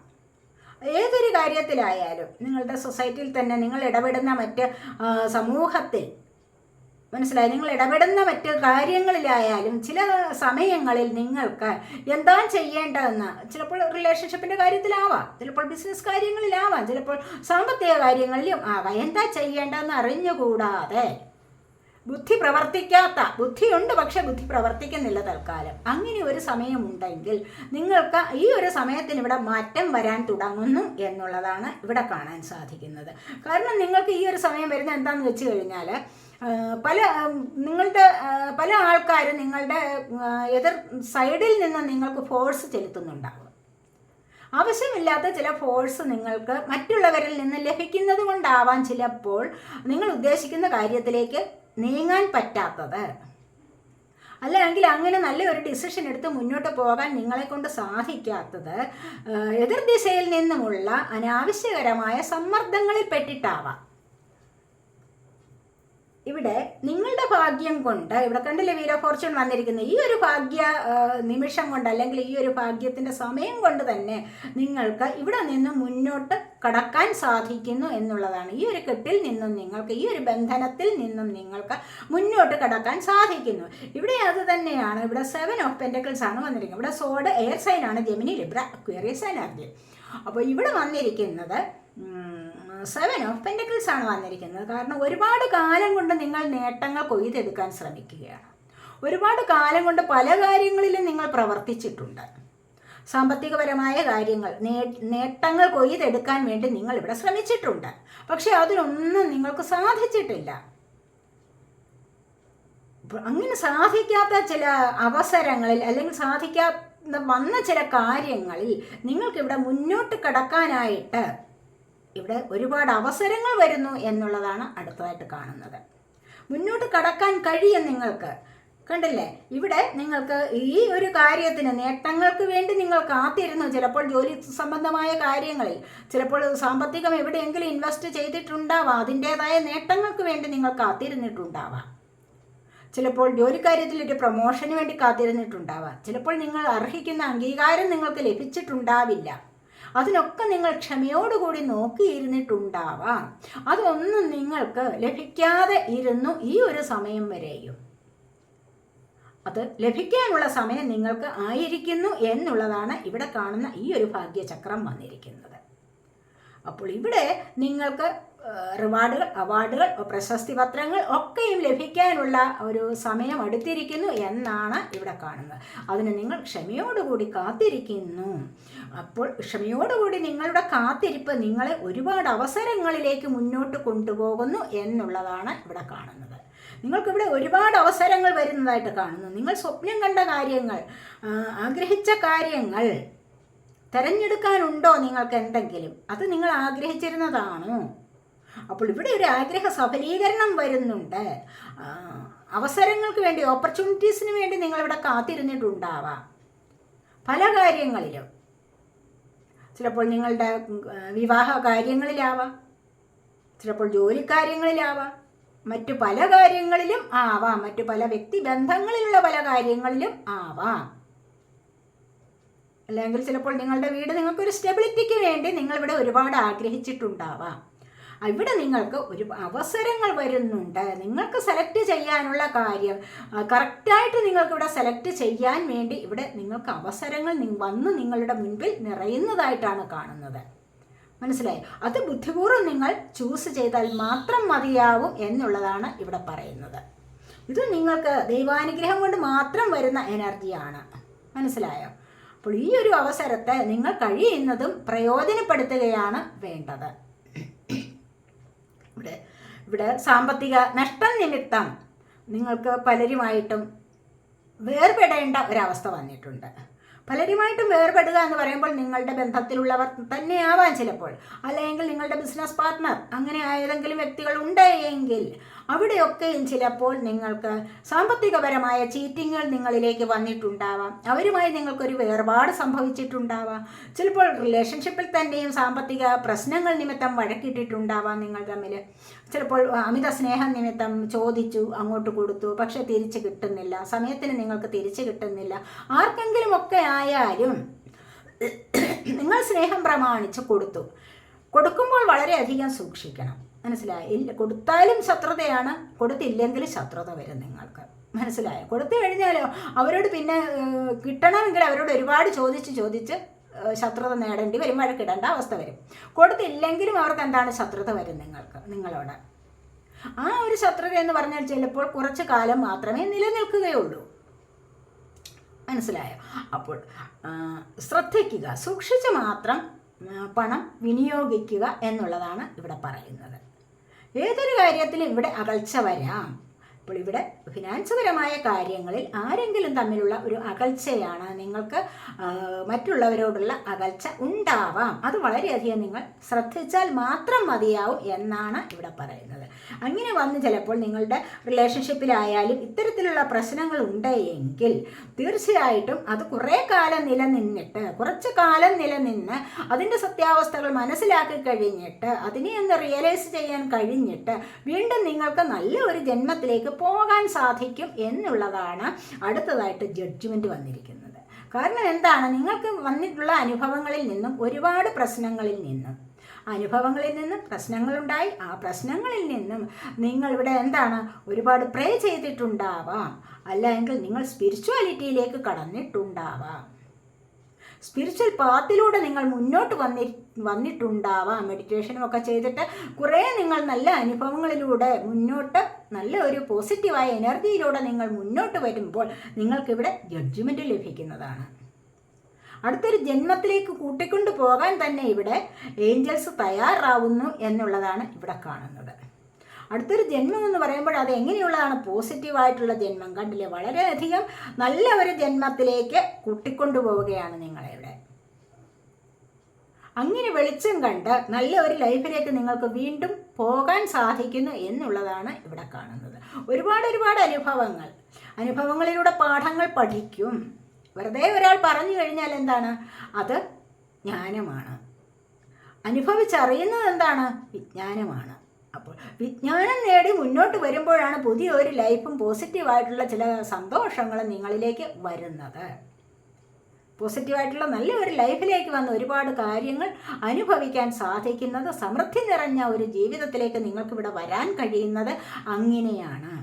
ഏതൊരു കാര്യത്തിലായാലും നിങ്ങളുടെ സൊസൈറ്റിയിൽ തന്നെ നിങ്ങൾ ഇടപെടുന്ന മറ്റ് സമൂഹത്തിൽ, മനസ്സിലായി, നിങ്ങൾ ഇടപെടുന്ന മറ്റ് കാര്യങ്ങളിലായാലും ചില സമയങ്ങളിൽ നിങ്ങൾക്ക് എന്താ ചെയ്യേണ്ടതെന്ന് ചിലപ്പോൾ റിലേഷൻഷിപ്പിൻ്റെ കാര്യത്തിലാവാം, ചിലപ്പോൾ ബിസിനസ് കാര്യങ്ങളിലാവാം, ചിലപ്പോൾ സാമ്പത്തിക കാര്യങ്ങളിലും ആവാം. എന്താ ചെയ്യേണ്ടതെന്ന് അറിഞ്ഞുകൂടാതെ ബുദ്ധി പ്രവർത്തിക്കാത്ത, ബുദ്ധിയുണ്ട് പക്ഷെ ബുദ്ധി പ്രവർത്തിക്കുന്നില്ല തൽക്കാലം, അങ്ങനെ ഒരു സമയമുണ്ടെങ്കിൽ നിങ്ങൾക്ക് ഈ ഒരു സമയത്തിന് ഇവിടെ മാറ്റം വരാൻ തുടങ്ങുന്നു എന്നുള്ളതാണ് ഇവിടെ കാണാൻ സാധിക്കുന്നത്. കാരണം നിങ്ങൾക്ക് ഈ ഒരു സമയം വരുന്നത് എന്താണെന്ന് വെച്ച് കഴിഞ്ഞാൽ പല ആൾക്കാരും നിങ്ങളുടെ എതിർ സൈഡിൽ നിന്ന് നിങ്ങൾക്ക് ഫോഴ്സ് ചെലുത്തുന്നുണ്ടാവും. ആവശ്യമില്ലാത്ത ചില ഫോഴ്സ് നിങ്ങൾക്ക് മറ്റുള്ളവരിൽ നിന്ന് ലഭിക്കുന്നത് കൊണ്ടാവാം ചിലപ്പോൾ നിങ്ങൾ ഉദ്ദേശിക്കുന്ന കാര്യത്തിലേക്ക് നീങ്ങാൻ പറ്റാത്തത്. അല്ലെങ്കിൽ അങ്ങനെ നല്ലൊരു ഡിസിഷൻ എടുത്ത് മുന്നോട്ട് പോകാൻ നിങ്ങളെ കൊണ്ട് സാധിക്കാത്തത് എതിർ ദിശയിൽ നിന്നുമുള്ള അനാവശ്യകരമായ സമ്മർദ്ദങ്ങളിൽ പെട്ടിട്ടാവാം. ഇവിടെ നിങ്ങളുടെ ഭാഗ്യം കൊണ്ട്, ഇവിടെ കണ്ടില്ലേ വീൽ ഓഫ് ഫോർച്യൂൺ വന്നിരിക്കുന്നത്, ഈ ഒരു ഭാഗ്യ നിമിഷം കൊണ്ട് അല്ലെങ്കിൽ ഈ ഒരു ഭാഗ്യത്തിൻ്റെ സമയം കൊണ്ട് തന്നെ നിങ്ങൾക്ക് ഇവിടെ നിന്നും മുന്നോട്ട് കടക്കാൻ സാധിക്കുന്നു എന്നുള്ളതാണ്. ഈ ഒരു കെട്ടിൽ നിന്നും നിങ്ങൾക്ക്, ഈ ഒരു ബന്ധനത്തിൽ നിന്നും നിങ്ങൾക്ക് മുന്നോട്ട് കടക്കാൻ സാധിക്കുന്നു. ഇവിടെ അത് തന്നെയാണ്. ഇവിടെ 7 ഓഫ് പെന്റക്കിൾസ് ആണ് വന്നിരിക്കുന്നത്. ഇവിടെ സോഡ് എയർ സൈൻ ആണ്, ജെമിനി, ലിബ്ര, അക്വേറിയസ് എനർജി. അപ്പോൾ ഇവിടെ വന്നിരിക്കുന്നത് 7 ഓഫ് പെന്റക്കിൾസ് ആണ് വന്നിരിക്കുന്നത്. കാരണം ഒരുപാട് കാലം കൊണ്ട് നിങ്ങൾ നേട്ടങ്ങൾ കൊയ്തെടുക്കാൻ ശ്രമിക്കുകയാണ്. ഒരുപാട് കാലം കൊണ്ട് പല കാര്യങ്ങളിലും നിങ്ങൾ പ്രവർത്തിച്ചിട്ടുണ്ട്. സാമ്പത്തികപരമായ കാര്യങ്ങൾ, നേട്ടങ്ങൾ കൊയ്തെടുക്കാൻ വേണ്ടി നിങ്ങൾ ഇവിടെ ശ്രമിച്ചിട്ടുണ്ട്. പക്ഷെ അതിനൊന്നും നിങ്ങൾക്ക് സാധിച്ചിട്ടില്ല. അങ്ങനെ സാധിക്കാത്ത ചില അവസരങ്ങളിൽ അല്ലെങ്കിൽ വന്ന ചില കാര്യങ്ങളിൽ നിങ്ങൾക്കിവിടെ മുന്നോട്ട് കടക്കാനായിട്ട് ഇവിടെ ഒരുപാട് അവസരങ്ങൾ വരുന്നു എന്നുള്ളതാണ് അടുത്തതായിട്ട് കാണുന്നത്. മുന്നോട്ട് കടക്കാൻ കഴിയും നിങ്ങൾക്ക്. കണ്ടില്ലേ, ഇവിടെ നിങ്ങൾക്ക് ഈ ഒരു കാര്യത്തിന്, നേട്ടങ്ങൾക്ക് വേണ്ടി നിങ്ങൾ കാത്തിരുന്നു. ചിലപ്പോൾ ജോലി സംബന്ധമായ കാര്യങ്ങളിൽ, ചിലപ്പോൾ സാമ്പത്തികം എവിടെയെങ്കിലും ഇൻവെസ്റ്റ് ചെയ്തിട്ടുണ്ടാവാം. അതിൻ്റേതായ നേട്ടങ്ങൾക്ക് വേണ്ടി നിങ്ങൾ കാത്തിരുന്നിട്ടുണ്ടാവാം. ചിലപ്പോൾ ജോലിക്കാര്യത്തിൽ ഒരു പ്രൊമോഷന് വേണ്ടി കാത്തിരുന്നിട്ടുണ്ടാവാം. ചിലപ്പോൾ നിങ്ങൾ അർഹിക്കുന്ന അംഗീകാരം നിങ്ങൾക്ക് ലഭിച്ചിട്ടുണ്ടാവില്ല. അതിനൊക്കെ നിങ്ങൾ ക്ഷമയോടുകൂടി നോക്കിയിരുന്നിട്ടുണ്ടാവാം. അതൊന്നും നിങ്ങൾക്ക് ലഭിക്കാതെ ഇരുന്നു ഈ ഒരു സമയം വരെയും. അത് ലഭിക്കാനുള്ള സമയം നിങ്ങൾക്ക് ആയിരിക്കുന്നു എന്നുള്ളതാണ് ഇവിടെ കാണുന്ന ഈ ഒരു ഭാഗ്യചക്രം വന്നിരിക്കുന്നത്. അപ്പോൾ ഇവിടെ നിങ്ങൾക്ക് റിവാർഡുകൾ, അവാർഡുകൾ, പ്രശസ്തി പത്രങ്ങൾ ഒക്കെയും ലഭിക്കാനുള്ള ഒരു സമയം അടുത്തിരിക്കുന്നു എന്നാണ് ഇവിടെ കാണുന്നത്. അതിന് നിങ്ങൾ ക്ഷമയോടുകൂടി കാത്തിരിക്കുന്നു. അപ്പോൾ ക്ഷമയോടുകൂടി നിങ്ങളുടെ കാത്തിരിപ്പ് നിങ്ങളെ ഒരുപാട് അവസരങ്ങളിലേക്ക് മുന്നോട്ട് കൊണ്ടുപോകുന്നു എന്നുള്ളതാണ് ഇവിടെ കാണുന്നത്. നിങ്ങൾക്കിവിടെ ഒരുപാട് അവസരങ്ങൾ വരുന്നതായിട്ട് കാണുന്നു. നിങ്ങൾ സ്വപ്നം കണ്ട കാര്യങ്ങൾ, ആഗ്രഹിച്ച കാര്യങ്ങൾ തിരഞ്ഞെടുക്കാനുണ്ടോ നിങ്ങൾക്ക് എന്തെങ്കിലും? അത് നിങ്ങൾ ആഗ്രഹിച്ചിരുന്നതാണോ? അപ്പോൾ ഇവിടെ ഒരു ആഗ്രഹ സഫലീകരണം വരുന്നുണ്ട്. അവസരങ്ങൾക്ക് വേണ്ടി, ഓപ്പർച്യൂണിറ്റീസിന് വേണ്ടി നിങ്ങളിവിടെ കാത്തിരുന്നിട്ടുണ്ടാവാം പല കാര്യങ്ങളിലും. ചിലപ്പോൾ നിങ്ങളുടെ വിവാഹ കാര്യങ്ങളിലാവാം, ചിലപ്പോൾ ജോലിക്കാര്യങ്ങളിലാവാം, മറ്റു പല കാര്യങ്ങളിലും ആവാം, മറ്റു പല വ്യക്തിബന്ധങ്ങളിലുള്ള പല കാര്യങ്ങളിലും ആവാം. അല്ലെങ്കിൽ ചിലപ്പോൾ നിങ്ങളുടെ വീട്, നിങ്ങൾക്കൊരു സ്റ്റെബിലിറ്റിക്ക് വേണ്ടി നിങ്ങളിവിടെ ഒരുപാട് ആഗ്രഹിച്ചിട്ടുണ്ടാവാം. ഇവിടെ നിങ്ങൾക്ക് ഒരു അവസരങ്ങൾ വരുന്നുണ്ട്. നിങ്ങൾക്ക് സെലക്ട് ചെയ്യാനുള്ള കാര്യം കറക്റ്റായിട്ട് നിങ്ങൾക്കിവിടെ സെലക്ട് ചെയ്യാൻ വേണ്ടി ഇവിടെ നിങ്ങൾക്ക് അവസരങ്ങൾ വന്ന് നിങ്ങളുടെ മുൻപിൽ നിറയുന്നതായിട്ടാണ് കാണുന്നത്. മനസ്സിലായി? അത് ബുദ്ധിപൂർവ്വം നിങ്ങൾ ചൂസ് ചെയ്താൽ മാത്രം മതിയാവും എന്നുള്ളതാണ് ഇവിടെ പറയുന്നത്. ഇത് നിങ്ങൾക്ക് ദൈവാനുഗ്രഹം കൊണ്ട് മാത്രം വരുന്ന എനർജിയാണ്. മനസ്സിലായോ? അപ്പോൾ ഈ ഒരു അവസരത്തെ നിങ്ങൾ കഴിയുന്നതും പ്രയോജനപ്പെടുത്തുകയാണ് വേണ്ടത്. ഇവിടെ സാമ്പത്തിക നഷ്ടം നിമിത്തം നിങ്ങൾക്ക് പലരുമായിട്ടും വേർപെടേണ്ട ഒരവസ്ഥ വന്നിട്ടുണ്ട്. പലരുമായിട്ടും വേർപെടുക എന്ന് പറയുമ്പോൾ നിങ്ങളുടെ ബന്ധത്തിലുള്ളവർ തന്നെയാവാൻ ചിലപ്പോൾ, അല്ലെങ്കിൽ നിങ്ങളുടെ ബിസിനസ് പാർട്ട്ണർ, അങ്ങനെ ഏതെങ്കിലും വ്യക്തികൾ ഉണ്ടെങ്കിൽ അവിടെയൊക്കെയും ചിലപ്പോൾ നിങ്ങൾക്ക് സാമ്പത്തികപരമായ ചീറ്റിങ്ങുകൾ നിങ്ങളിലേക്ക് വന്നിട്ടുണ്ടാവാം. അവരുമായി നിങ്ങൾക്കൊരു വേർപാട് സംഭവിച്ചിട്ടുണ്ടാവാം. ചിലപ്പോൾ റിലേഷൻഷിപ്പിൽ തന്നെയും സാമ്പത്തിക പ്രശ്നങ്ങൾ നിമിത്തം വഴക്കിട്ടിട്ടുണ്ടാവാം നിങ്ങൾ തമ്മിൽ. ചിലപ്പോൾ അമിത സ്നേഹം നിമിത്തം ചോദിച്ചു, അങ്ങോട്ട് കൊടുത്തു, പക്ഷെ തിരിച്ചു കിട്ടുന്നില്ല, സമയത്തിന് നിങ്ങൾക്ക് തിരിച്ചു കിട്ടുന്നില്ല. ആർക്കെങ്കിലും ഒക്കെ ആയാലും നിങ്ങൾ സ്നേഹം പ്രമാണിച്ച് കൊടുക്കുമ്പോൾ വളരെയധികം സൂക്ഷിക്കണം. മനസ്സിലായി? കൊടുത്താലും ശത്രുതയാണ്, കൊടുത്തില്ലെങ്കിലും ശത്രുത വരും നിങ്ങൾക്ക്. മനസ്സിലായോ? കൊടുത്തു കഴിഞ്ഞാലോ അവരോട് പിന്നെ കിട്ടണമെങ്കിൽ അവരോട് ഒരുപാട് ചോദിച്ച് ശത്രുത നേടേണ്ടി വരും, വഴക്കിടേണ്ട അവസ്ഥ വരും. കൊടുത്തില്ലെങ്കിലും അവർക്ക് എന്താണ് ശത്രുത വരും നിങ്ങളോട്. ആ ഒരു ശത്രുത എന്ന് പറഞ്ഞാൽ ചിലപ്പോൾ കുറച്ച് കാലം മാത്രമേ നിലനിൽക്കുകയുള്ളൂ. മനസ്സിലായോ? അപ്പോൾ ശ്രദ്ധിക്കുക, സൂക്ഷിച്ച് മാത്രം പണം വിനിയോഗിക്കുക എന്നുള്ളതാണ് ഇവിടെ പറയുന്നത്. ഏതൊരു കാര്യത്തിലും ഇവിടെ അകൽച്ച വരാം. അപ്പോൾ ഇവിടെ ഫിനാൻസ് പരമായ കാര്യങ്ങളിൽ ആരെങ്കിലും തമ്മിലുള്ള ഒരു അകൽച്ചയാണ്, നിങ്ങൾക്ക് മറ്റുള്ളവരോടുള്ള അകൽച്ച ഉണ്ടാവാം. അത് വളരെയധികം നിങ്ങൾ ശ്രദ്ധിച്ചാൽ മാത്രം മതിയാവും എന്നാണ് ഇവിടെ പറയുന്നത്. അങ്ങനെ വന്ന് ചിലപ്പോൾ നിങ്ങളുടെ റിലേഷൻഷിപ്പിലായാലും ഇത്തരത്തിലുള്ള പ്രശ്നങ്ങൾ ഉണ്ടെങ്കിൽ തീർച്ചയായിട്ടും അത് കുറേ കാലം നിലനിന്നിട്ട്, കുറച്ച് കാലം നിലനിന്ന് അതിൻ്റെ സത്യാവസ്ഥകൾ മനസ്സിലാക്കി കഴിഞ്ഞിട്ട്, അതിനെ ഒന്ന് റിയലൈസ് ചെയ്യാൻ കഴിഞ്ഞിട്ട് വീണ്ടും നിങ്ങൾക്ക് നല്ല ഒരു ജന്മത്തിലേക്ക് പോകാൻ സാധിക്കും എന്നുള്ളതാണ് അടുത്തതായിട്ട് ജഡ്ജ്മെൻറ്റ് വന്നിരിക്കുന്നത്. കാരണം എന്താണ്? നിങ്ങൾക്ക് വന്നിട്ടുള്ള അനുഭവങ്ങളിൽ നിന്നും ഒരുപാട് പ്രശ്നങ്ങളിൽ നിന്നും പ്രശ്നങ്ങളുണ്ടായി. ആ പ്രശ്നങ്ങളിൽ നിന്നും നിങ്ങളിവിടെ എന്താണ് ഒരുപാട് പ്രേ ചെയ്തിട്ടുണ്ടാവാം, അല്ലെങ്കിൽ നിങ്ങൾ സ്പിരിച്വാലിറ്റിയിലേക്ക് കടന്നിട്ടുണ്ടാവാം, സ്പിരിച്വൽ പാത്തിലൂടെ നിങ്ങൾ മുന്നോട്ട് വന്നിട്ടുണ്ടാവാം. മെഡിറ്റേഷനും ഒക്കെ ചെയ്തിട്ട് കുറേ നിങ്ങൾ നല്ല അനുഭവങ്ങളിലൂടെ മുന്നോട്ട്, നല്ല ഒരു പോസിറ്റീവായ എനർജിയിലൂടെ നിങ്ങൾ മുന്നോട്ട് വരുമ്പോൾ നിങ്ങൾക്കിവിടെ ജഡ്ജ്മെൻറ്റ് ലഭിക്കുന്നതാണ്. അടുത്തൊരു ജന്മത്തിലേക്ക് കൂട്ടിക്കൊണ്ടു പോകാൻ തന്നെ ഇവിടെ ഏഞ്ചൽസ് തയ്യാറാവുന്നു എന്നുള്ളതാണ് ഇവിടെ കാണുന്നത്. അടുത്തൊരു ജന്മം എന്ന് പറയുമ്പോൾ അത് എങ്ങനെയുള്ളതാണ്? പോസിറ്റീവായിട്ടുള്ള ജന്മം. കണ്ടില്ലേ? വളരെയധികം നല്ല ഒരു ജന്മത്തിലേക്ക് കൂട്ടിക്കൊണ്ടു പോവുകയാണ് നിങ്ങളെ ഇവിടെ. അങ്ങനെ വെളിച്ചം കണ്ട് നല്ല ഒരു ലൈഫിലേക്ക് നിങ്ങൾക്ക് വീണ്ടും പോകാൻ സാധിക്കുന്നു എന്നുള്ളതാണ് ഇവിടെ കാണുന്നത്. ഒരുപാട് അനുഭവങ്ങളിലൂടെ പാഠങ്ങൾ പഠിക്കും. വെറുതെ ഒരാൾ പറഞ്ഞു കഴിഞ്ഞാൽ എന്താണ്? അത് ജ്ഞാനമാണ്. അനുഭവിച്ചറിയുന്നത് എന്താണ്? വിജ്ഞാനമാണ്. അപ്പോൾ വിജ്ഞാനം നേടി മുന്നോട്ട് വരുമ്പോഴാണ് പുതിയൊരു ലൈഫും പോസിറ്റീവായിട്ടുള്ള ചില സന്തോഷങ്ങളും നിങ്ങളിലേക്ക് വരുന്നത്. പോസിറ്റീവായിട്ടുള്ള നല്ല ഒരു ലൈഫിലേക്ക് വന്ന് ഒരുപാട് കാര്യങ്ങൾ അനുഭവിക്കാൻ സാധിക്കുന്നത്, സമൃദ്ധി നിറഞ്ഞ ഒരു ജീവിതത്തിലേക്ക് നിങ്ങൾക്കിവിടെ വരാൻ കഴിയുന്നത് അങ്ങനെയാണ്.